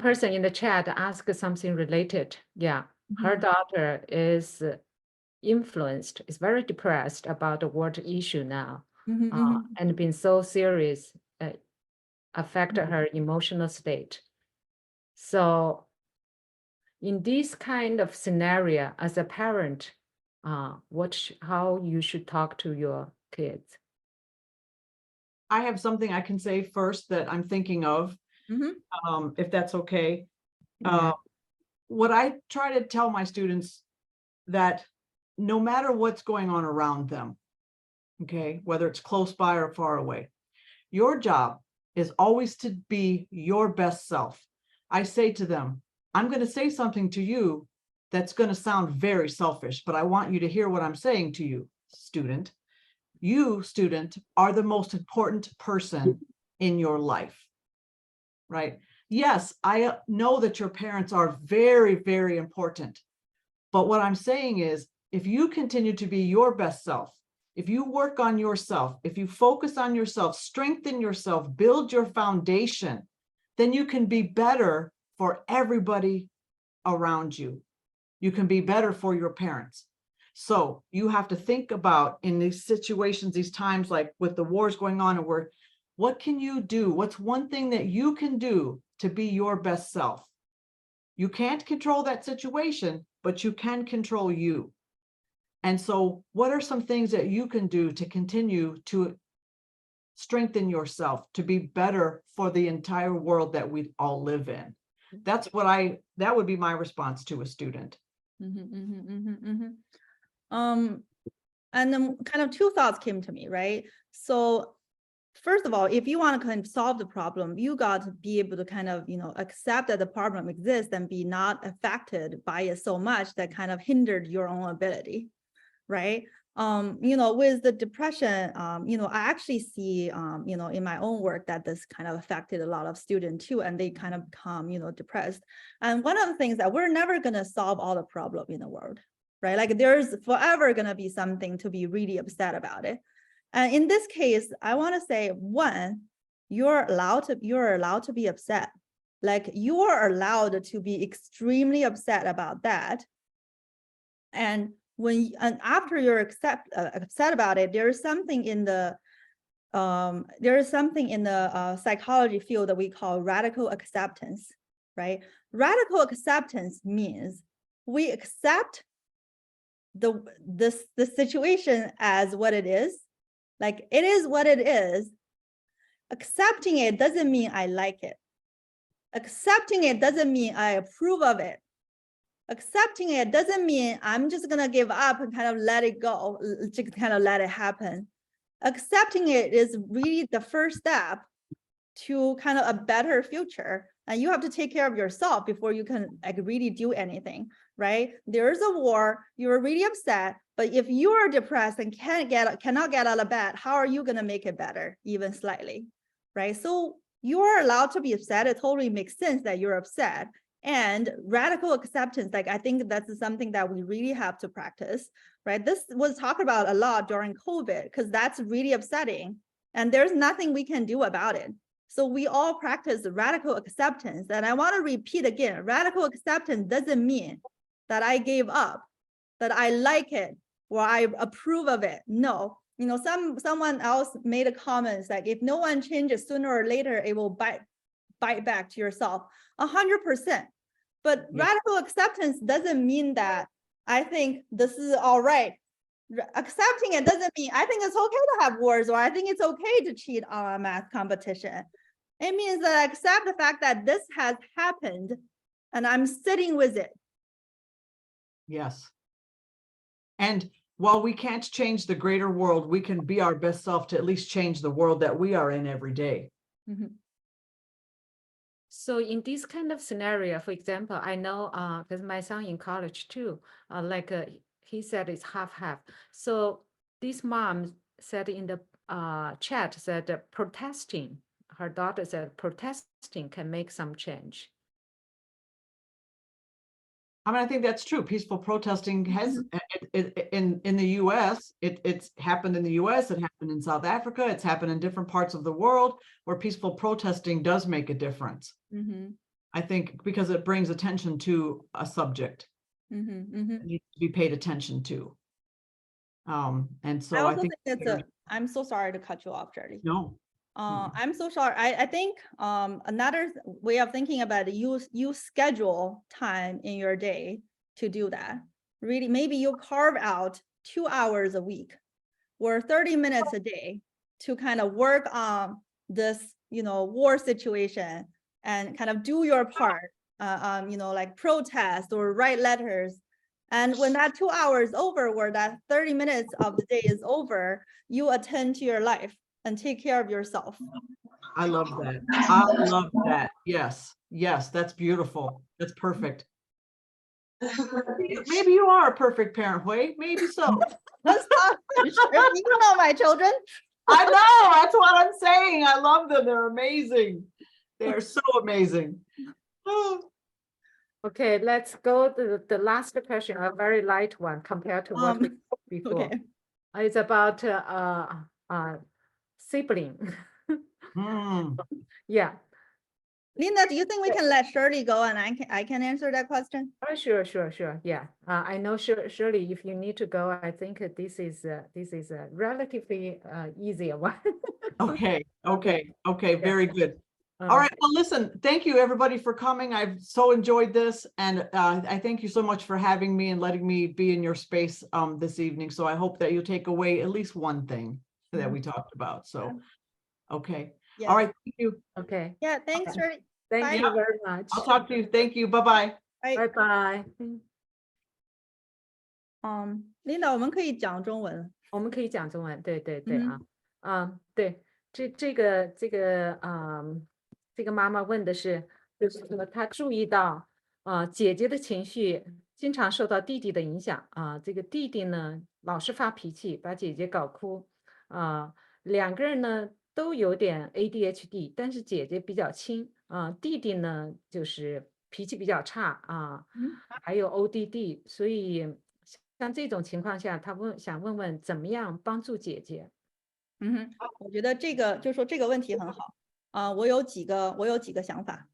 person in the chat asked something related. Yeah, her
Mhm.
daughter is influenced, is very depressed about the world issue now,
Mhm, mhm.
and been so serious, affected her emotional state. So in this kind of scenario, as a parent, how you should talk to your kids?
I have something I can say first that I'm thinking of, if that's okay.
Yeah.
What I try to tell my students that no matter what's going on around them, okay, whether it's close by or far away, your job is always to be your best self. I say to them, I'm going to say something to you that's going to sound very selfish, but I want you to hear what I'm saying to you, student. You, student, are the most important person in your life, right? Yes, I know that your parents are very, very important. But what I'm saying is, if you continue to be your best self, if you work on yourself, if you focus on yourself, strengthen yourself, build your foundation, then you can be better for everybody around you. You can be better for your parents. So you have to think about, in these situations, these times like with the wars going on, and what can you do? What's one thing that you can do to be your best self? You can't control that situation, but you can control you. And so what are some things that you can do to continue to strengthen yourself, to be better for the entire world that we all live in? That's what that would be my response to a student.
And then kind of two thoughts came to me, right? So first of all, if you want to kind of solve the problem, you got to be able to kind of, accept that the problem exists and be not affected by it so much that kind of hindered your own ability, right? With the depression, I actually see, in my own work that this kind of affected a lot of students too, and they kind of become, depressed. And one of the things that we're never going to solve all the problem in the world, right? Like there's forever going to be something to be really upset about it. And in this case, I want to say, one, you're allowed to be upset. Like you are allowed to be extremely upset about that. And after you're upset about it, there is something in the psychology field that we call radical acceptance, right? Radical acceptance means we accept the situation as what it is. Like it is what it is. Accepting it doesn't mean I like it. Accepting it doesn't mean I approve of it. Accepting it doesn't mean I'm just gonna give up and kind of let it go, just kind of let it happen. Accepting it is really the first step to kind of a better future. And you have to take care of yourself before you can like really do anything, right? There's a war, you're really upset, but if you are depressed and cannot get out of bed, how are you gonna make it better, even slightly, right? So you are allowed to be upset. It totally makes sense that you're upset. And radical acceptance, like I think that's something that we really have to practice, right? This was talked about a lot during COVID because that's really upsetting and there's nothing we can do about it. So we all practice radical acceptance. And I want to repeat again, radical acceptance doesn't mean that I gave up, that I like it or I approve of it. No, someone else made a comment like if no one changes, sooner or later, it will bite back to yourself 100%. But radical acceptance doesn't mean that I think this is all right. Accepting it doesn't mean I think it's okay to have wars or I think it's okay to cheat on a math competition. It means that I accept the fact that this has happened and I'm sitting with it.
Yes. And while we can't change the greater world, we can be our best self to at least change the world that we are in every day.
So in this kind of scenario, for example, I know because my son in college too, he said it's half-half. So this mom said in the chat said protesting, her daughter said protesting can make some change.
I mean, I think that's true. Peaceful protesting has in the US, it's happened in the US, it happened in South Africa, it's happened in different parts of the world where peaceful protesting does make a difference. I think because it brings attention to a subject that needs to be paid attention to. And so I think
I'm so sorry to cut you off, Shirley.
No.
I'm so sorry. I think another way of thinking about it, you schedule time in your day to do that. Really, maybe you carve out 2 hours a week or 30 minutes a day to kind of work on this, war situation and kind of do your part, like protest or write letters. And when that 2 hours over, or that 30 minutes of the day is over, you attend to your life and take care of yourself.
I love that. I love that. Yes. Yes. That's beautiful. That's perfect. Maybe you are a perfect parent, Hui. Maybe so.
That's not sure. You know my children.
I know. That's what I'm saying. I love them. They're amazing. They are so amazing.
Okay, let's go to the last question, a very light one compared to what we spoke before.
Okay.
It's about sibling.
Mm.
Yeah.
Linda, do you think we can let Shirley go and I can answer that question?
Oh, sure. Yeah. I know Shirley, if you need to go, I think this is a relatively easier one.
Okay. Very good.
Um,
All right. Well, listen, thank you everybody for coming. I've so enjoyed this, and I thank you so much for having me and letting me be in your space this evening. So I hope that you take away at least one thing that we talked about. So, okay.
Yeah.
All right. Thank you.
Okay.
Yeah, thanks,
Okay.
Shirley.
Thank
Bye.
you very much.
I'll talk to you. Thank you. Bye-bye.
Bye.
Bye bye.
Linda，我们可以讲中文。
我们可以讲中文，对
嗯
对，这个妈妈问的是，就是说她注意到姐姐的情绪经常受到弟弟的影响这个弟弟呢老是发脾气，把姐姐搞哭两个人呢都有点 ADHD， 但是姐姐比较轻弟弟呢就是脾气比较差还有 ODD， 所以像这种情况下，他想问问怎么样帮助姐姐。
我觉得就是说这个问题很好我有几个想法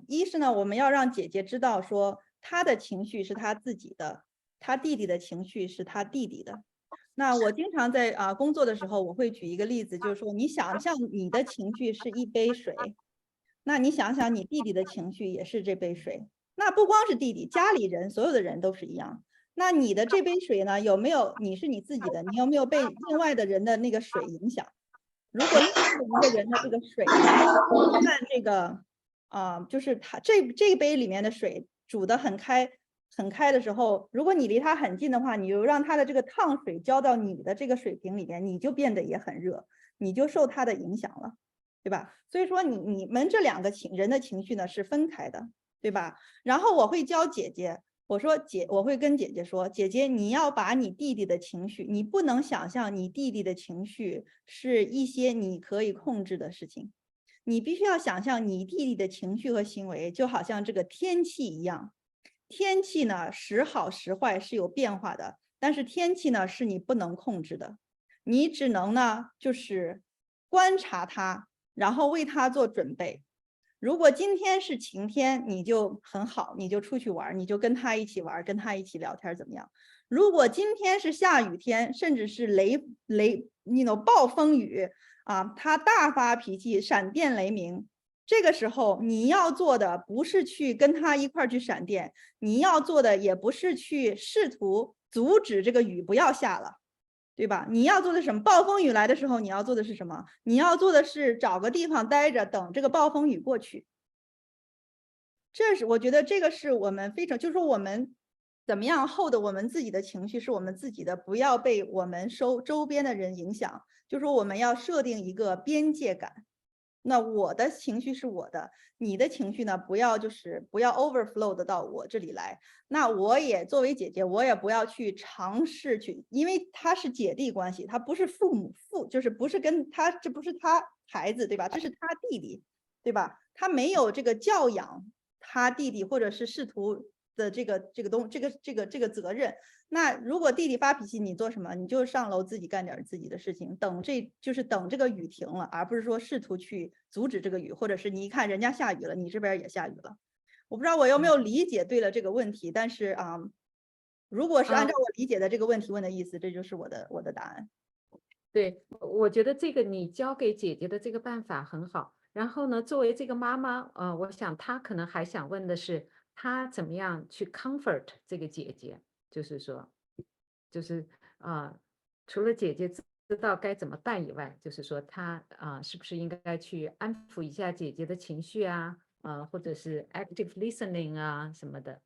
一是呢，我们要让姐姐知道说她的情绪是她自己的，她弟弟的情绪是她弟弟的。那我经常在工作的时候，我会举一个例子，就是说你想象你的情绪是一杯水，那你想想你弟弟的情绪也是这杯水，那不光是弟弟，家里人所有的人都是一样。那你的这杯水呢，有没有你是你自己的，你有没有被另外的人的那个水影响？如果另外一个人的这个水看这个就是他这杯里面的水煮得很开的时候，如果你离他很近的话，你就让他的这个烫水浇到你的这个水瓶里面，你就变得也很热，你就受他的影响了，对吧？所以说你们这两个人的情绪呢是分开的，对吧？然后我会教姐姐，我会跟姐姐说，姐姐你要把你弟弟的情绪，你不能想象你弟弟的情绪是一些你可以控制的事情，你必须要想象你弟弟的情绪和行为就好像这个天气一样，天气呢时好时坏是有变化的，但是天气呢是你不能控制的，你只能呢就是观察它，然后为它做准备。如果今天是晴天，你就很好，你就出去玩，你就跟他一起玩，跟他一起聊天怎么样？如果今天是下雨天，甚至是暴风雨他大发脾气，闪电雷鸣，这个时候你要做的不是去跟他一块去闪电，你要做的也不是去试图阻止这个雨不要下了，对吧？你要做的什么？暴风雨来的时候，你要做的是什么？你要做的是找个地方待着，等这个暴风雨过去。我觉得这个是我们就是说我们怎么样hold我们自己的情绪是我们自己的，不要被我们周边的人影响。就是说我们要设定一个边界感。那我的情绪是我的，你的情绪呢，不要 overflow 到我这里来。那我也作为姐姐，我也不要去尝试因为他是姐弟关系，他不是就是不是跟他，这不是他孩子，对吧？这是他弟弟，对吧？他没有这个教养他弟弟，或者是试图的这个责任。那如果弟弟发脾气，你做什么？你就上楼自己干点自己的事情，等这个雨停了，而不是说试图去阻止这个雨，或者是你一看人家下雨了，你这边也下雨了。我不知道我有没有理解对了这个问题，但是如果是按照我理解的这个问题问的意思，这就是我的答案。
对，我觉得这个你教给姐姐的这个办法很好。然后呢，作为这个妈妈，我想她可能还想问的是，她怎么样去 comfort 这个姐姐，就是说，就是除了姐姐之道该怎么办以外，就是说他是不是应该去安抚一下姐姐的情绪啊，或者是 active listening 啊什么的。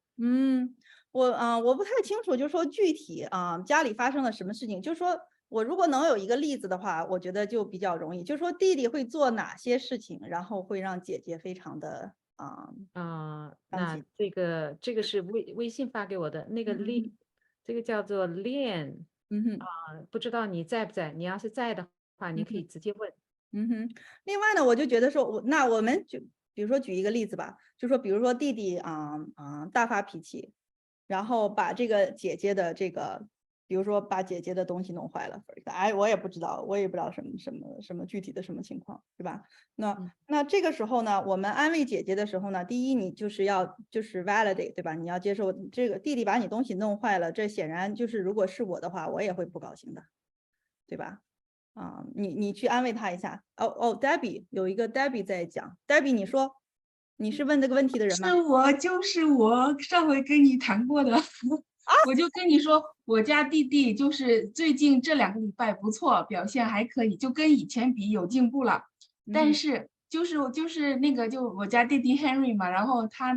我不太清楚，就是说具体家里发生了什么事情，就是说我如果能有一个例子的话，我觉得就比较容易。就是说弟弟会做哪些事情，然后会让姐姐非常的
那这个是微信发给我的那个这个叫做练不知道你在不在？你要是在的话，你可以直接问。
另外呢，我就觉得说，那我们就比如说举一个例子吧，就说比如说弟弟大发脾气，然后把这个姐姐的比如说把姐姐的东西弄坏了，我也不知道什么具体的什么情况，对吧？那这个时候呢，我们安慰姐姐的时候呢，第一你就是validate，对吧？你要接受这个弟弟把你东西弄坏了，这显然就是如果是我的话，我也会不高兴的，对吧？你去安慰他一下。Debbie 有一个 Debbie 在讲 ，Debbie 你说你是问这个问题的人吗？
就是我上回跟你谈过的，我就跟你说，我家弟弟就是最近这2个礼拜不错，表现还可以，就跟以前比有进步了。但是就是我家弟弟 Henry 嘛，然后他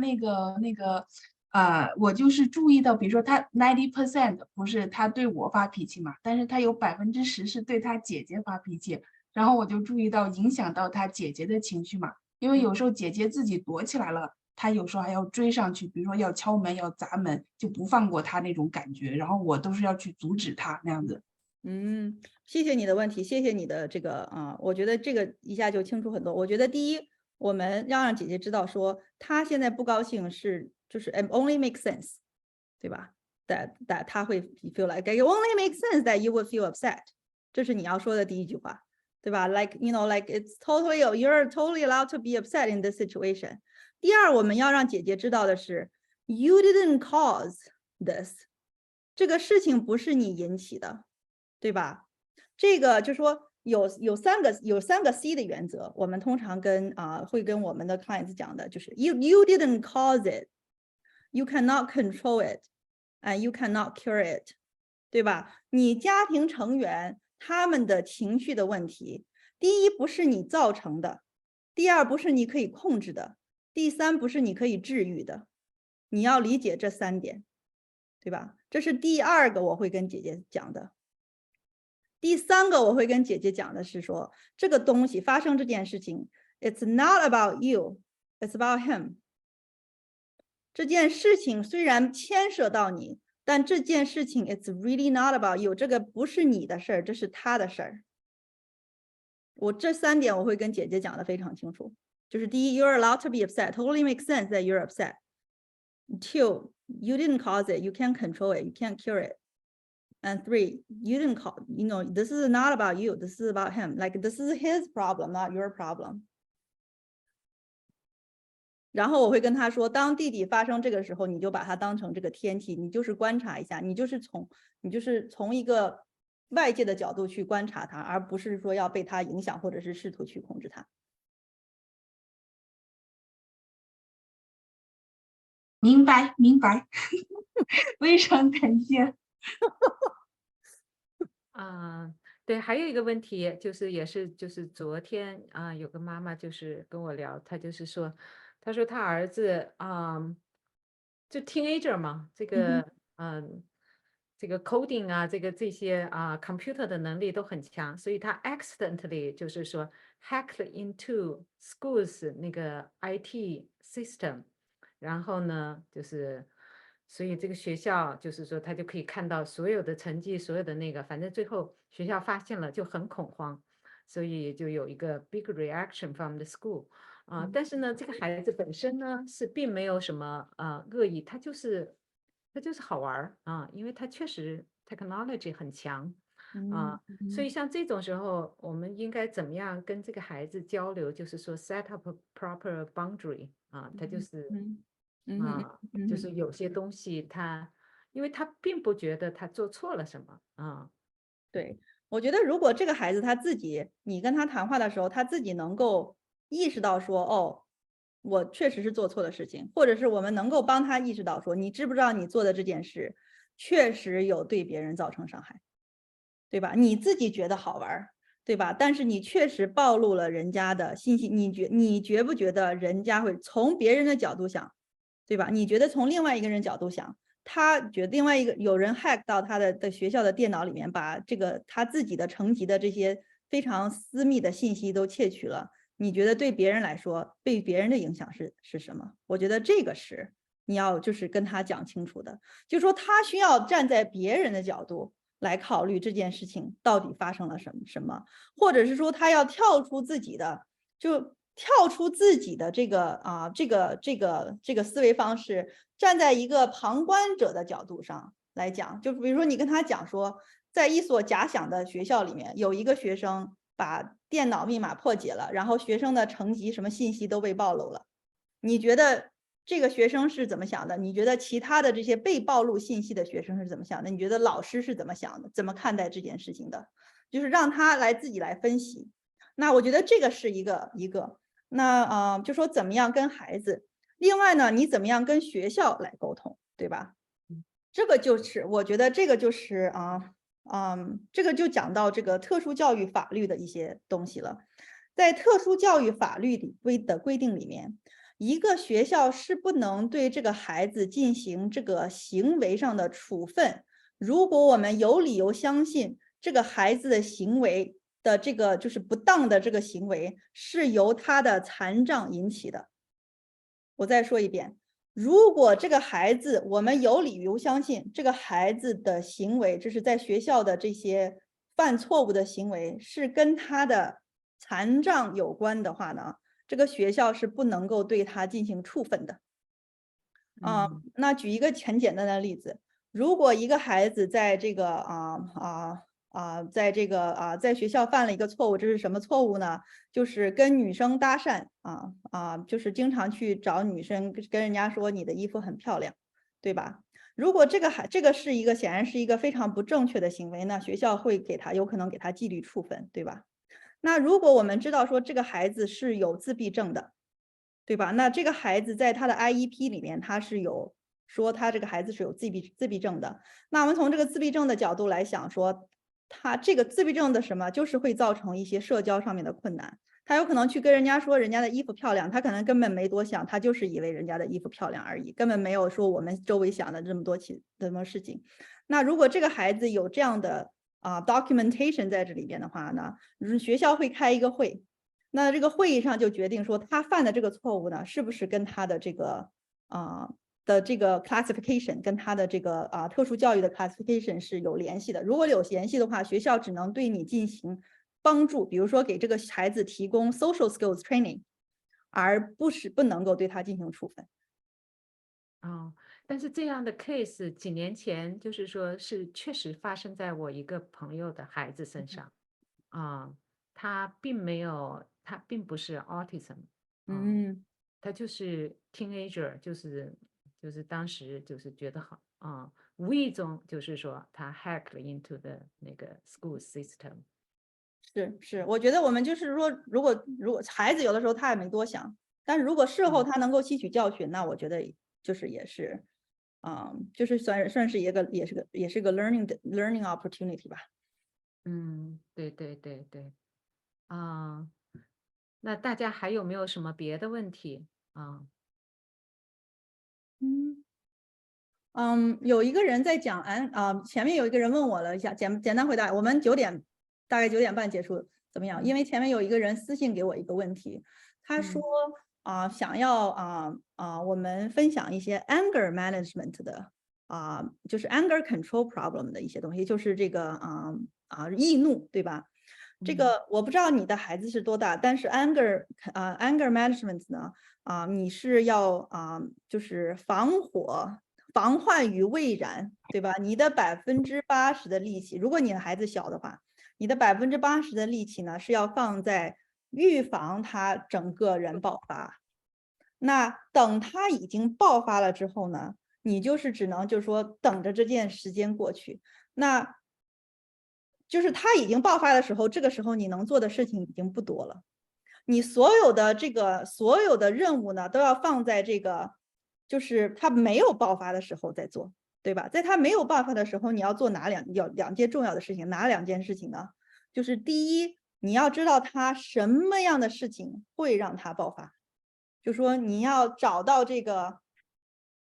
我就是注意到，比如说他90% 不是他对我发脾气嘛，但是他有10%是对他姐姐发脾气，然后我就注意到影响到他姐姐的情绪嘛，因为有时候姐姐自己躲起来了，他有时候还要追上去，比如说要敲门要砸门，就不放过他那种感觉，然后我都是要去阻止他那样子。
谢谢你的问题，谢谢你的这个我觉得这个一下就清楚很多。我觉得第一，我们要让姐姐知道说，她现在不高兴就是 it only makes sense， 对吧？that 她会 feel like it only makes sense that you would feel upset， 这是你要说的第一句话，对吧？like it's you're totally allowed to be upset in this situation。第二，我们要让姐姐知道的是 ，you didn't cause this， 这个事情不是你引起的，对吧？这个就说有三个 C 的原则，我们通常会跟我们的 clients 讲的，就是 you didn't cause it， you cannot control it， and you cannot cure it， 对吧？你家庭成员他们的情绪的问题，第一不是你造成的，第二不是你可以控制的，第三不是你可以治愈的，你要理解这3点，对吧？这是第2个我会跟姐姐讲的。第3个我会跟姐姐讲的是说，这个东西发生这件事情 ，it's not about you, it's about him。这件事情虽然牵涉到你，但这件事情 it's really not about you， 这个不是你的事儿，这是他的事儿。我这3点我会跟姐姐讲的非常清楚，就是第一 ，you're allowed to be upset, totally makes sense that you're upset. 2, you didn't cause it, you can't control it, you can't cure it.And 3, you didn't call, this is not about you, this is about him. Like, this is his problem, not your problem. 然后我会跟他说，当弟弟发生这个时候，你就把他当成这个天体，你就是观察一下，你就是从一个外界的角度去观察他，而不是说要被他影响或者是试图去控制他。
明白，非常感谢。
对，还有一个问题就是昨天有个妈妈就是跟我聊，她就是说，她说她儿子就 teenager 嘛，这个coding 啊，这些computer 的能力都很强，所以他 accidentally 就是说 hacked into schools 那个 IT system， 然后呢所以这个学校就是说他就可以看到所有的成绩，所有的那个，反正最后学校发现了就很恐慌，所以就有一个 big reaction from the school。但是呢，这个孩子本身呢是并没有什么恶意，他就是好玩因为他确实 technology 很强所以像这种时候，我们应该怎么样跟这个孩子交流？就是说 set up a proper boundary 他就是就是有些东西因为他并不觉得他做错了什么
对，我觉得如果这个孩子他自己，你跟他谈话的时候，他自己能够意识到说，哦，我确实是做错的事情，或者是我们能够帮他意识到说，你知不知道你做的这件事确实有对别人造成伤害，对吧？你自己觉得好玩，对吧？但是你确实暴露了人家的信息，你觉不觉得人家会从别人的角度想，对吧？你觉得从另外一个人角度想，他觉得另外一个有人 hack 到他的学校的电脑里面，把这个他自己的成绩的这些非常私密的信息都窃取了。你觉得对别人来说，对别人的影响是什么？我觉得这个是你要就是跟他讲清楚的，就说他需要站在别人的角度来考虑这件事情到底发生了什么，或者是说他要跳出自己的这个思维方式，站在一个旁观者的角度上来讲。就比如说你跟他讲说，在一所假想的学校里面，有一个学生把电脑密码破解了，然后学生的成绩什么信息都被暴露了，你觉得这个学生是怎么想的？你觉得其他的这些被暴露信息的学生是怎么想的？你觉得老师是怎么想的？怎么看待这件事情的？就是让他自己来分析。那我觉得这个是一个。那就说怎么样跟孩子，另外呢，你怎么样跟学校来沟通，对吧？这个就是我觉得这个就是这个就讲到这个特殊教育法律的一些东西了。在特殊教育法律的规定里面，一个学校是不能对这个孩子进行这个行为上的处分，如果我们有理由相信这个孩子的行为的这个就是不当的这个行为是由他的残障引起的。我再说一遍，如果这个孩子我们有理由相信这个孩子的行为，就是在学校的这些犯错误的行为是跟他的残障有关的话呢，这个学校是不能够对他进行处分的。那举一个很简单的例子，如果一个孩子在这个在学校犯了一个错误，这是什么错误呢？就是跟女生搭讪就是经常去找女生跟人家说你的衣服很漂亮，对吧？如果这个是一个显然是一个非常不正确的行为，那学校会有可能给他纪律处分，对吧？那如果我们知道说这个孩子是有自闭症的，对吧？那这个孩子在他的 IEP 里面，他是有说他这个孩子是有自闭症的。那我们从这个自闭症的角度来想说，他这个自闭症的什么，就是会造成一些社交上面的困难。他有可能去跟人家说人家的衣服漂亮，他可能根本没多想，他就是以为人家的衣服漂亮而已，根本没有说我们周围想的这么多事情。那如果这个孩子有这样的documentation 在这里边的话呢，学校会开一个会。那这个会议上就决定说，他犯的这个错误呢，是不是跟他的这个classification 跟他的这个特殊教育的 classification 是有联系的。如果有联系的话，学校只能对你进行帮助，比如说给这个孩子提供 social skills training，而不能够对他进行处分。
但是这样的 case 几年前就是说是确实发生在我一个朋友的孩子身上他并不是 autism，他就是 teenager，就是当时就是觉得好无意中就是说他 hacked into the 那个 school system。
是，我觉得我们就是说，如果孩子有的时候他也没多想，但是如果事后他能够吸取教训，那我觉得就是也是就是算是也是个 learning opportunity 吧。
对那大家还有没有什么别的问题
有一个人在讲前面有一个人问我了一下，简单回答。我们大概9点半结束，怎么样？因为前面有一个人私信给我一个问题，他说想要我们分享一些 anger management 的就是 anger control problem 的一些东西，就是这个易怒，对吧？这个我不知道你的孩子是多大，但是 anger management 呢你是要就是防火防患于未然，对吧？你的80%的力气，如果你的孩子小的话，你的80%的力气呢是要放在预防他整个人爆发。那等他已经爆发了之后呢，你就是只能就是说等着这件时间过去。那就是他已经爆发的时候，这个时候你能做的事情已经不多了。你所有的任务呢，都要放在这个就是他没有爆发的时候再做。对吧？在他没有爆发的时候，你要做两件重要的事情，哪2件事情呢？就是第一，你要知道他什么样的事情会让他爆发，就说你要找到这个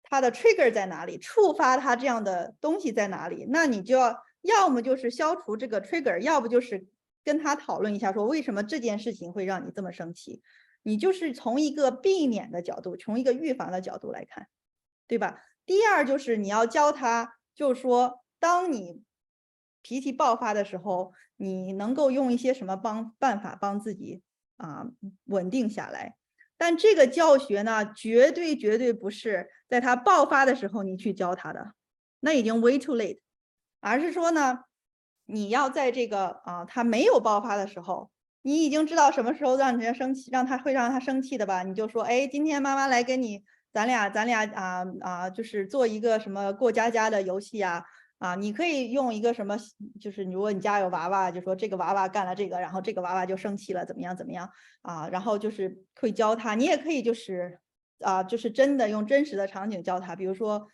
他的 trigger 在哪里，触发他这样的东西在哪里，那你就要么就是消除这个 trigger， 要不就是跟他讨论一下，说为什么这件事情会让你这么生气。你就是从一个避免的角度，从一个预防的角度来看，对吧？第二就是你要教他，就是说，当你脾气爆发的时候，你能够用一些什么办法帮自己稳定下来。但这个教学呢，绝对不是在他爆发的时候你去教他的，那已经 way too late， 而是说呢，你要在这个他没有爆发的时候。你已经知道什么时候让人家生气，让他生气的吧？你就说，哎，今天妈妈来跟你，咱俩就是做一个什么过家家的游戏啊，你可以用一个什么，就是如果你家有娃娃，就说这个娃娃干了这个，然后这个娃娃就生气了，怎么样然后就是会教他，你也可以就是就是真的用真实的场景教他，比如说。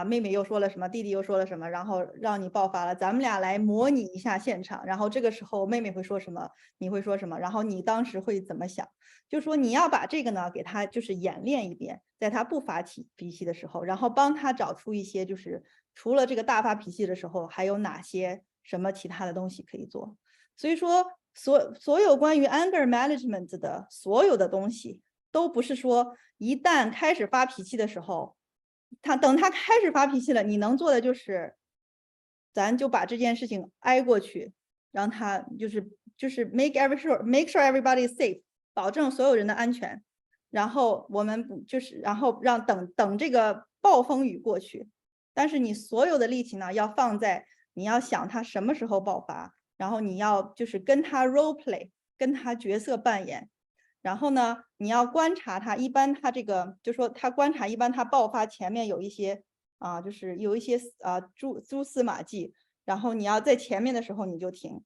妹妹又说了什么，弟弟又说了什么，然后让你爆发了，咱们俩来模拟一下现场，然后这个时候妹妹会说什么，你会说什么，然后你当时会怎么想？就说你要把这个呢给他就是演练一遍，在他不发脾气的时候，然后帮他找出一些就是除了这个大发脾气的时候，还有哪些什么其他的东西可以做。所以说所有关于 anger management 的所有的东西，都不是说一旦开始发脾气的时候。等他开始发脾气了，你能做的就是，咱就把这件事情挨过去，让他就是 make sure everybody is safe， 保证所有人的安全，然后我们然后让等这个暴风雨过去，但是你所有的力气呢要放在你要想他什么时候爆发，然后你要就是跟他 role play， 跟他角色扮演。然后呢，你要观察他，一般他这个就说他观察，一般他爆发前面有一些就是有一些蛛丝马迹，然后你要在前面的时候你就停。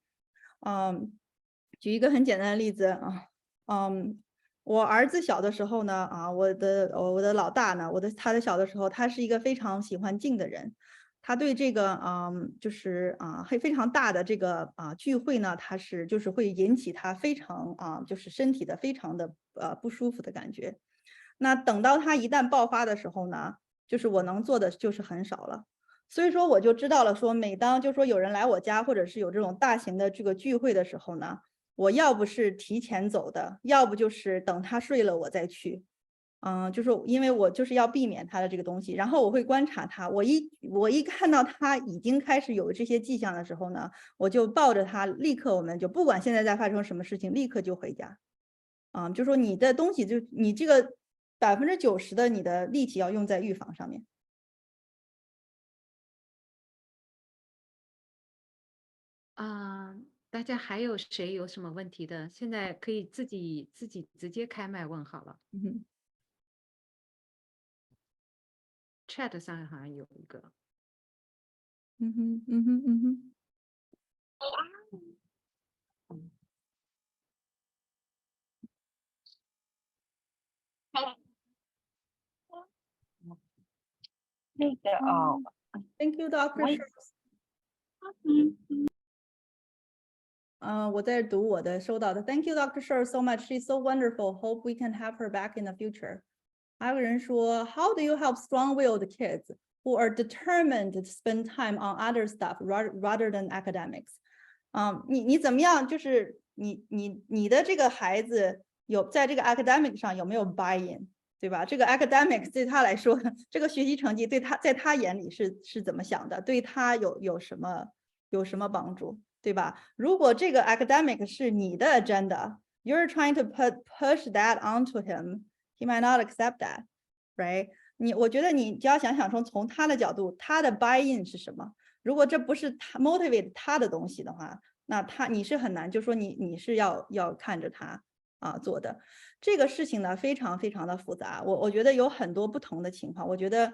举一个很简单的例子我儿子小的时候呢我的老大呢，他的小的时候，他是一个非常喜欢静的人。他对这个就是非常大的这个聚会呢，他是就是会引起他非常就是身体的非常的不舒服的感觉。那等到他一旦爆发的时候呢，就是我能做的就是很少了。所以说我就知道了，说每当就说有人来我家，或者是有这种大型的这个聚会的时候呢，我要不是提前走的，要不就是等他睡了我再去。就是因为我就是要避免他的这个东西，然后我会观察他，我一看到他已经开始有这些迹象的时候呢，我就抱着他，立刻我们就不管现在在发生什么事情，立刻就回家。就说你的东西就你这个90%的你的力气要用在预防上面。
大家还有谁有什么问题的？现在可以自己直接开麦问好了。Chat 上好像有一个。
那个
Thank you, Dr. 我在读我的收到的 Thank you, Dr. Shirley, so much. She's so wonderful. Hope we can have her back in the future. 还有人说 How do you help strong-willed kids who are determined to spend time on other stuff rather than academics? 你怎么样？就是你的这个孩子有在这个 academic 上有没有 buy in， 对吧？这个 academics 对他来说，这个学习成绩对他在他眼里是怎么想的？对他有什么帮助？对吧？如果这个 academic 是你的 agenda， you're trying to push that onto him, he might not accept that, right? 我觉得你只要想想从他的角度，他的 buy in 是什么？如果这不是他 motivate 他的东西的话，那你是很难，就说你是要看着他做的。这个事情呢，非常非常的复杂。我觉得有很多不同的情况。我觉得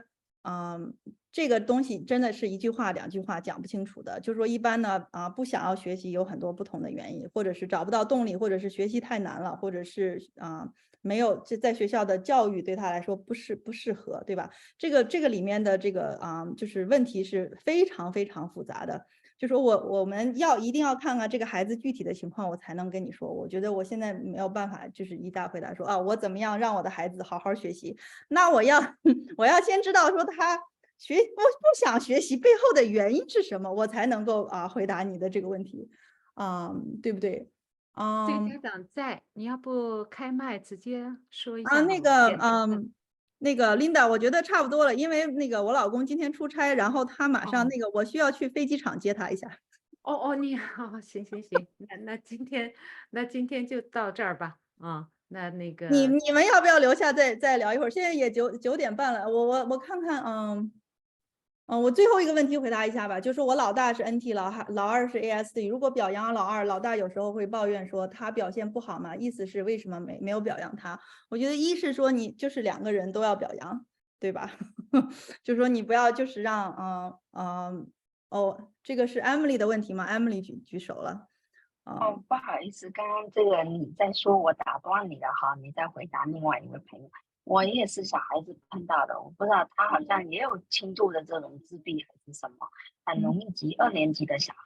这个东西真的是一句话两句话讲不清楚的。就是说一般呢不想要学习有很多不同的原因，或者是找不到动力，或者是学习太难了，或者是没有在学校的教育对他来说不适合，对吧？这个里面的这个就是问题是非常非常复杂的。就说我们一定要看看这个孩子具体的情况，我才能跟你说。我觉得我现在没有办法，就是一大回答说我怎么样让我的孩子好好学习。那我要先知道说他不想学习背后的原因是什么，我才能够回答你的这个问题，对不对？
这个家长在，你要不开麦直接说一下
那个
简单的
那个 Linda， 我觉得差不多了，因为那个我老公今天出差，然后他马上我需要去飞机场接他一下。
你好，行，那今天就到这儿吧，那个
你们要不要留下再聊一会儿？现在也9点半了，我看看，我最后一个问题回答一下吧，就是我老大是 NT， 老二是 ASD。如果表扬老二，老大有时候会抱怨说他表现不好嘛，意思是为什么没有表扬他？我觉得一是说你就是2个人都要表扬，对吧？就是说你不要就是让这个是 Emily 的问题吗 ？Emily 举手了。
不好意思，刚刚这个你在说，我打断你了哈，你在回答另外一位朋友。我也是小孩子碰到的，我不知道他好像也有轻度的这种自闭还是什么，很容易急，2年级的小孩，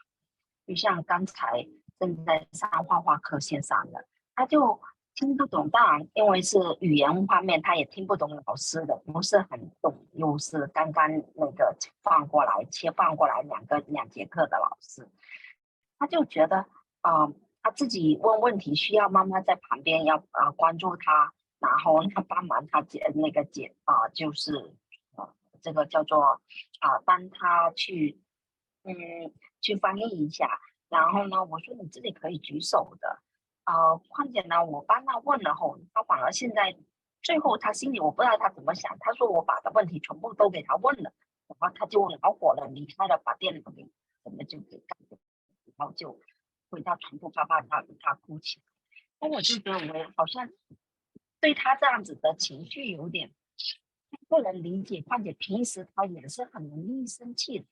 就像刚才正在上画画课线上的，他就听不懂，当然因为是语言方面他也听不懂老师的，不是很懂，又是刚刚那个切换过来两节课的老师，他就觉得他自己问问题需要妈妈在旁边要关注他，然后他帮忙他就是这个叫做帮他去翻译一下。然后呢，我说你自己可以举手的况且呢，我帮他问了后，他反而现在最后他心里我不知道他怎么想，他说我把的问题全部都给他问了，然后他就恼火了，离开了，把电脑给怎么就给干掉，然后就回到床铺啪啪他哭起来。那我就觉得我好像对他这样子的情绪有点不能理解，况且平时他也是很容易生气的，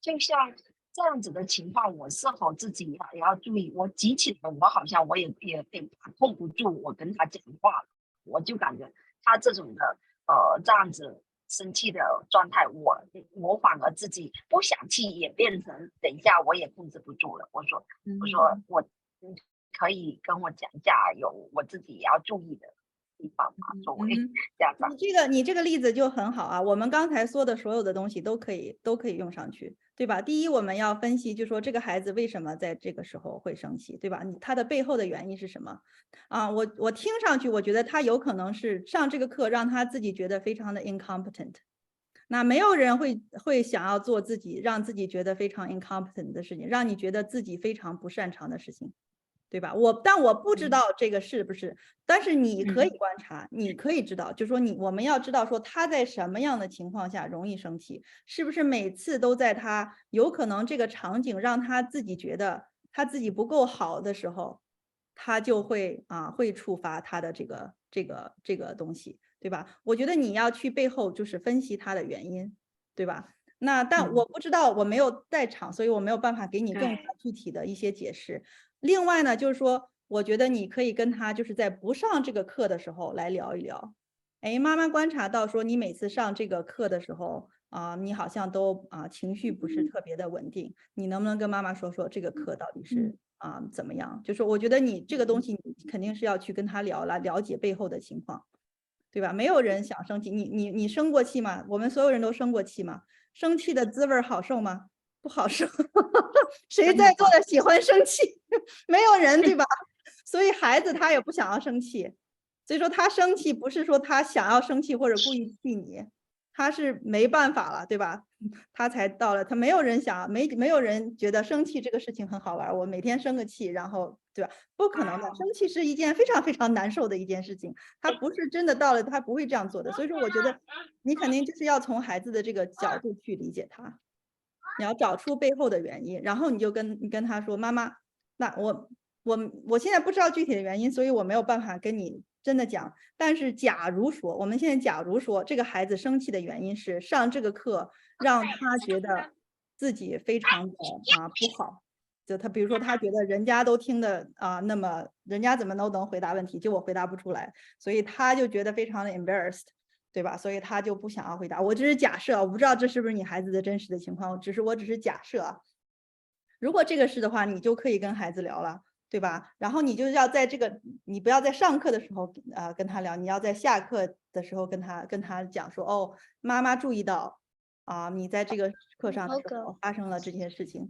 就像这样子的情况，我是否自己也要注意？我急起来，我好像我也把控不住，我跟他讲话了，我就感觉他这种的这样子生气的状态，我反而自己不想气，也变成等一下我也控制不住了。我说我可以跟我讲一下，有我自己也要注意的地方嘛，作为家长。
你这个例子就很好啊，我们刚才说的所有的东西都可以用上去，对吧？第一，我们要分析，就说这个孩子为什么在这个时候会生气，对吧？他的背后的原因是什么？我听上去，我觉得他有可能是上这个课让他自己觉得非常的 incompetent。那没有人会想要做让自己觉得非常 incompetent 的事情，让你觉得自己非常不擅长的事情。对吧？但我不知道这个是不是，但是你可以观察，你可以知道，就是说我们要知道说他在什么样的情况下容易生气，是不是每次都在他有可能这个场景让他自己觉得他自己不够好的时候，他就会会触发他的这个东西，对吧？我觉得你要去背后就是分析他的原因，对吧？但我不知道，我没有在场，所以我没有办法给你更加具体的一些解释。另外呢，就是说，我觉得你可以跟他就是在不上这个课的时候来聊一聊。妈妈观察到说你每次上这个课的时候你好像都情绪不是特别的稳定，你能不能跟妈妈说说这个课到底是怎么样？就是我觉得你这个东西你肯定是要去跟他聊了，了解背后的情况，对吧？没有人想生气，你生过气吗？我们所有人都生过气吗？生气的滋味好受吗？不好受。谁在座的喜欢生气？没有人，对吧？所以孩子他也不想要生气，所以说他生气不是说他想要生气或者故意气你，他是没办法了，对吧？他才到了，他没有人没有人觉得生气这个事情很好玩，我每天生个气，然后对吧？不可能的，生气是一件非常非常难受的一件事情，他不是真的到了，他不会这样做的。所以说，我觉得你肯定就是要从孩子的这个角度去理解他。你要找出背后的原因，然后你就跟他说，妈妈，那我现在不知道具体的原因，所以我没有办法跟你真的讲。但是假如说我们现在假如说这个孩子生气的原因是上这个课让他觉得自己非常的不好，就他比如说他觉得人家都听的那么人家怎么都能回答问题，就我回答不出来，所以他就觉得非常的 embarrassed， 对吧？所以他就不想要回答。我只是假设，我不知道这是不是你孩子的真实的情况，我只是假设。如果这个是的话，你就可以跟孩子聊了，对吧？然后你就要在你不要在上课的时候跟他聊，你要在下课的时候跟他讲说，哦，妈妈注意到你在这个课上的时候发生了这些事情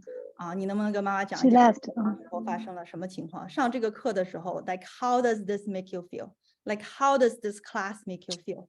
你能不能跟妈妈讲一讲我发生了什么情况？上这个课的时候 ，like how does this make you feel? Like how does this class make you feel?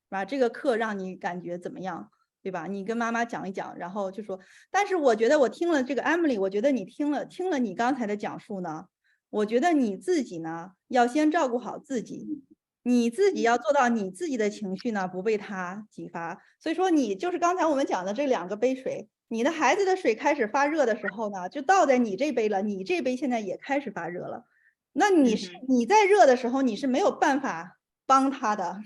吧，这个课让你感觉怎么样？对吧？你跟妈妈讲一讲，然后就说，但是我觉得我听了这个 Emily， 我觉得你听了你刚才的讲述呢，我觉得你自己呢要先照顾好自己，你自己要做到你自己的情绪呢不被他激发。所以说你就是刚才我们讲的这2个杯水，你的孩子的水开始发热的时候呢，就倒在你这杯了，你这杯现在也开始发热了。那你在热的时候你是没有办法帮他的。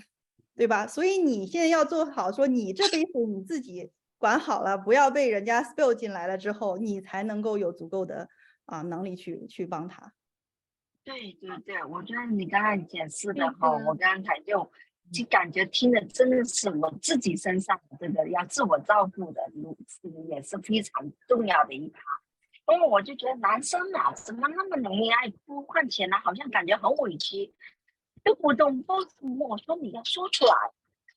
对吧？所以你现在要做好，说你这杯水你自己管好了，不要被人家 spill 进来了之后，你才能够有足够的能力去帮他。
对，我觉得你刚才解释的哈，我刚才就感觉听的真的是我自己身上这个要自我照顾的，也是非常重要的一趴。因为我就觉得男生怎么那么容易爱哭，况且呢，好像感觉很委屈。动不动跟我说你要说出来，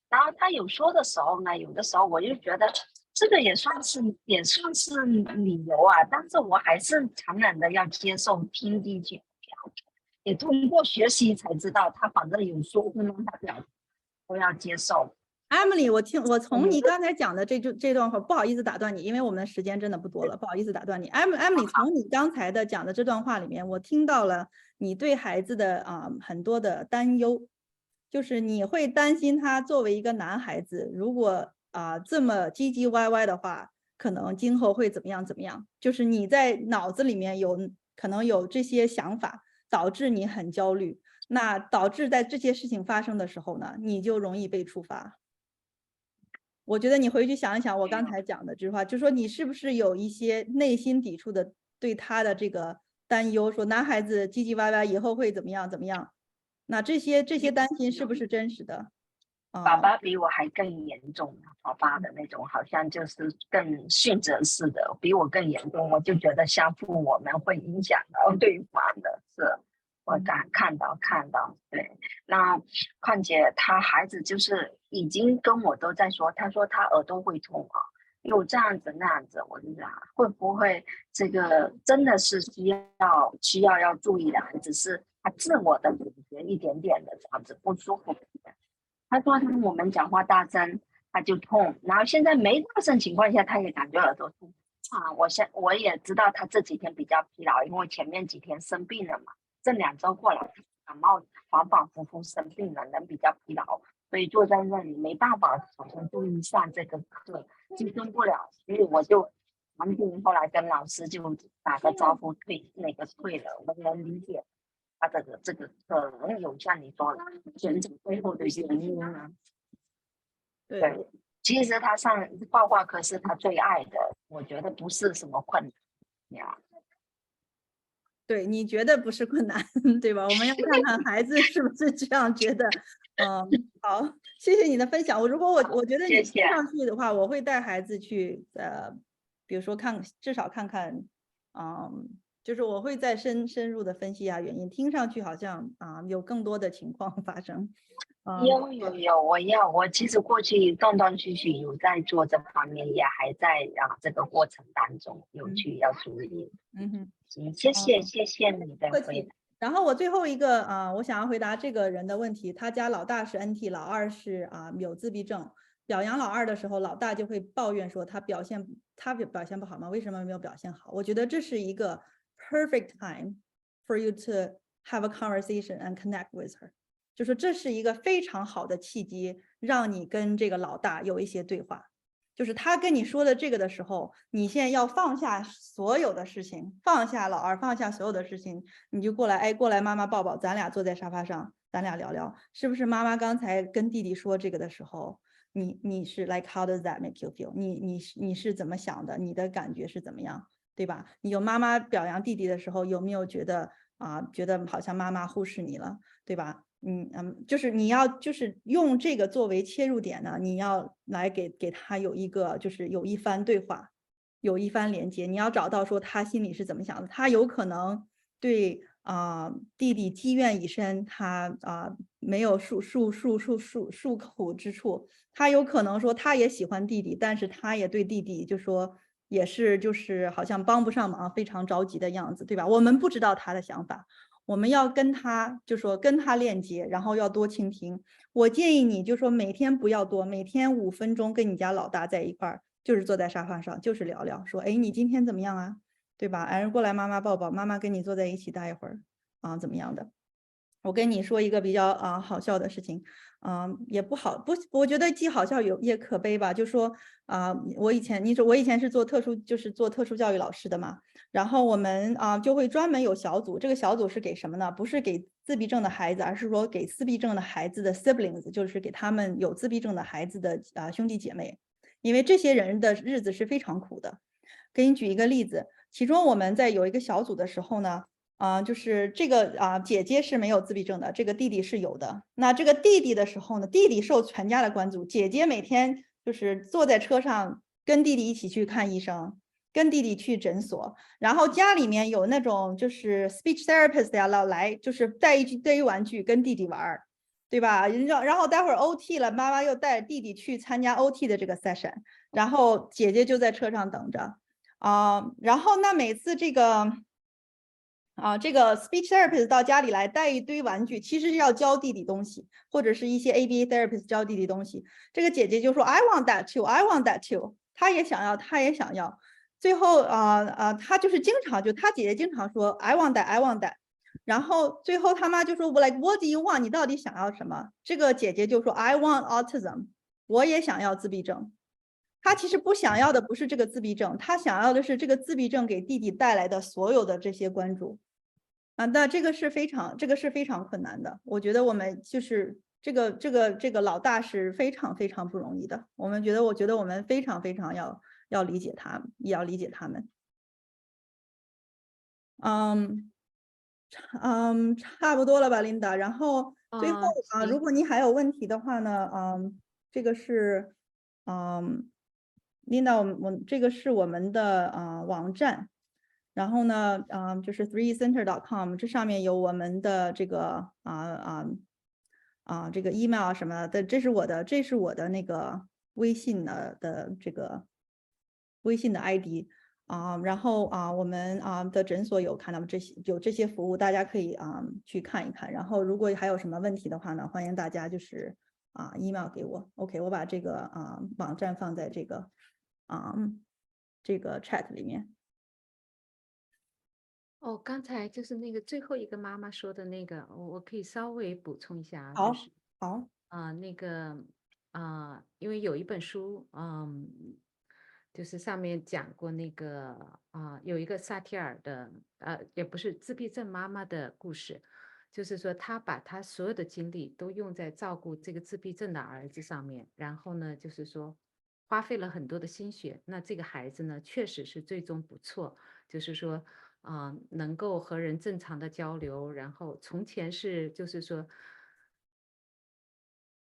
然后他有说的时候呢，有的时候我就觉得这个也算是理由但是我还是残忍的要接受听进去，也通过学习才知道他反正有说不能代表我要接受。
Emily， 我从你刚才讲的这段话，不好意思打断你，因为我们的时间真的不多了，不好意思打断你。Emily， 从你刚才的讲的这段话里面，我听到了你对孩子的很多的担忧，就是你会担心他作为一个男孩子，如果这么唧唧歪歪的话，可能今后会怎么样，就是你在脑子里面可能有这些想法，导致你很焦虑，那导致在这些事情发生的时候呢，你就容易被触发。我觉得你回去想一想我刚才讲的这句话，就说你是不是有一些内心抵触的对他的这个担忧，说男孩子唧唧歪歪以后会怎么样，那这些担心是不是真实的？
爸爸比我还更严重，爸爸的那种好像就是更迅责式的，比我更严重，我就觉得相互我们会影响到对方的，是我看到，对，那况且他孩子就是已经跟我都在说，他说他耳朵会痛又这样子那样子，我就想会不会这个真的是需要注意的孩子，是他自我的感觉一点点的这样子不舒服。他说我们讲话大声他就痛，然后现在没大声情况下他也感觉耳朵痛我也知道他这几天比较疲劳，因为前面几天生病了嘛，这2周过来感冒反复生病了，人比较疲劳，所以坐在那里没办法好像注意上这个课，集中不了，所以我就后来跟老师就打个招呼退了，我能理解他这个可能有像你说的选择背后的原因对，其实他上画画课是他最爱的，我觉得不是什么困难呀。
对，你觉得不是困难，对吧？我们要看看孩子是不是这样觉得。好，谢谢你的分享。我觉得你听上去的话，我会带孩子去比如说至少看看，就是我会再深入的分析一下原因。听上去好像有更多的情况发生。
有，我其实过去断断续续有在做这方面，也还在这个过程当中有去要注意。行，谢谢你的回答。
然后我最后一个我想要回答这个人的问题，他家老大是 NT， 老二是有自闭症。表扬老二的时候，老大就会抱怨说他表现不好吗？为什么没有表现好？我觉得这是一个 perfect time for you to have a conversation and connect with her。就是这是一个非常好的契机，让你跟这个老大有一些对话。就是他跟你说的这个的时候，你现在要放下所有的事情，放下老二，放下所有的事情，你就过来，过来妈妈抱抱，咱俩坐在沙发上，咱俩聊聊，是不是妈妈刚才跟弟弟说这个的时候，你是 like how does that make you feel？ 你是怎么想的？你的感觉是怎么样？对吧？你有妈妈表扬弟弟的时候，有没有觉得好像妈妈忽视你了，对吧？就是你要就是用这个作为切入点呢，你要来给他有一个就是有一番对话，有一番连接，你要找到说他心里是怎么想的，他有可能对弟弟积怨已深，他没有诉苦之处，他有可能说他也喜欢弟弟，但是他也对弟弟就说也是就是好像帮不上忙，非常着急的样子，对吧？我们不知道他的想法。我们要跟他就说跟他链接，然后要多倾听。我建议你就说每天不要多，每天5分钟跟你家老大在一块儿，就是坐在沙发上，就是聊聊，说哎你今天怎么样啊，对吧？哎过来妈妈抱抱，妈妈跟你坐在一起待一会儿怎么样的？我跟你说一个比较好笑的事情，也不好不，我觉得既好笑也可悲吧。就说我以前是做特殊教育老师的嘛，然后我们就会专门有小组，这个小组是给什么呢？不是给自闭症的孩子，而是说给自闭症的孩子的 siblings，就是给他们有自闭症的孩子的兄弟姐妹，因为这些人的日子是非常苦的。给你举一个例子，其中我们在有一个小组的时候呢。就是这个姐姐是没有自闭症的，这个弟弟是有的。那这个弟弟的时候呢，弟弟受全家的关注，姐姐每天就是坐在车上跟弟弟一起去看医生，跟弟弟去诊所，然后家里面有那种就是 speech therapist 呀，老来就是带一堆玩具跟弟弟玩，对吧？然后待会儿 OT 了，妈妈又带弟弟去参加 OT 的这个 session， 然后姐姐就在车上等着然后那每次这个speech therapist 到家里来带一堆玩具，其实是要教弟弟东西，或者是一些 ABA therapist 教弟弟东西。这个姐姐就说 I want that too, I want that too， 她也想要，她也想要。最后她就是她姐姐经常说 I want that, I want that。然后最后他妈就说 like what do you want？ 你到底想要什么？这个姐姐就说 I want autism， 我也想要自闭症。他其实不想要的不是这个自闭症，他想要的是这个自闭症给弟弟带来的所有的这些关注。那这个是非常困难的。我觉得我们就是这个老大是非常不容易的。我觉得我们非常要理解他们，也要理解他们。差不多了吧，Linda。然后最后如果你还有问题的话呢，这个是Linda，这个是我们的网站。然后呢，就是 3ecenter.com， 这上面有我们的这个这个 email 什么的，这是我的那个微信的这个微信的 ID 然后我们的诊所有看到这些服务，大家可以去看一看。然后如果还有什么问题的话呢，欢迎大家就是email 给我。OK， 我把这个网站放在这个chat 里面。
刚才就是那个最后一个妈妈说的那个，我可以稍微补充一下，
好，
就是那个因为有一本书，就是上面讲过那个有一个萨提尔的也不是自闭症妈妈的故事，就是说她把她所有的精力都用在照顾这个自闭症的儿子上面，然后呢，就是说花费了很多的心血。那这个孩子呢，确实是最终不错，就是说能够和人正常的交流，然后从前是就是说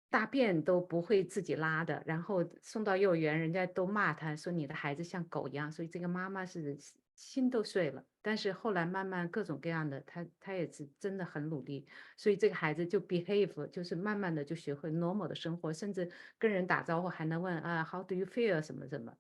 大便都不会自己拉的，然后送到幼儿园，人家都骂他说你的孩子像狗一样，所以这个妈妈是心都碎了。但是后来慢慢各种各样的，他也是真的很努力，所以这个孩子就 behave， 就是慢慢的就学会 normal 的生活，甚至跟人打招呼还能问how do you feel 什么什么。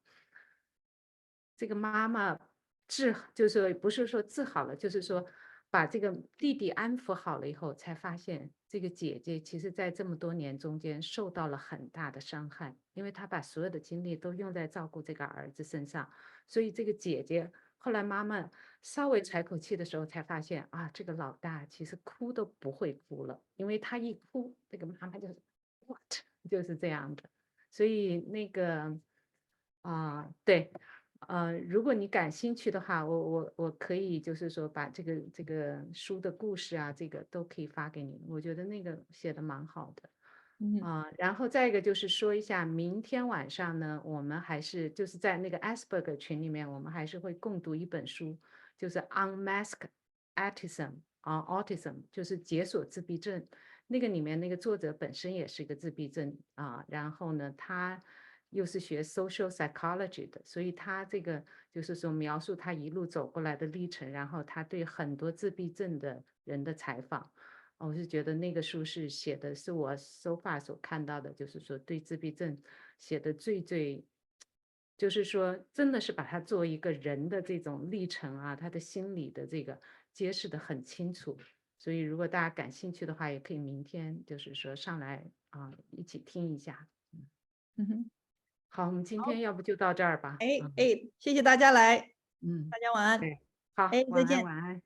这个妈妈就是说不是说治好了，就是说把这个弟弟安抚好了以后，才发现这个姐姐其实在这么多年中间受到了很大的伤害，因为她把所有的精力都用在照顾这个儿子身上，所以这个姐姐后来妈妈稍微喘口气的时候，才发现这个老大其实哭都不会哭了，因为他一哭，这个妈妈就是 what 就是这样的，所以那个对。如果你感兴趣的话，我可以就是说把这个书的故事这个都可以发给你。我觉得那个写的蛮好的。然后再一个就是说一下，明天晚上呢，我们还是就是在那个 Asperger 群里面，我们还是会共读一本书，就是 Unmask Autism，就是解锁自闭症。那个里面那个作者本身也是一个自闭症然后呢，他又是学 social psychology 的，所以他这个就是说描述他一路走过来的历程，然后他对很多自闭症的人的采访。我是觉得那个书是写的是我 so far 所看到的，就是说对自闭症写的最，就是说真的是把它作为一个人的这种历程他的心理的这个揭示的很清楚。所以如果大家感兴趣的话，也可以明天就是说上来一起听一下。好，我们今天要不就到这儿吧。
谢谢大家来，
大
大家晚安。
对，好，
再见。
晚安。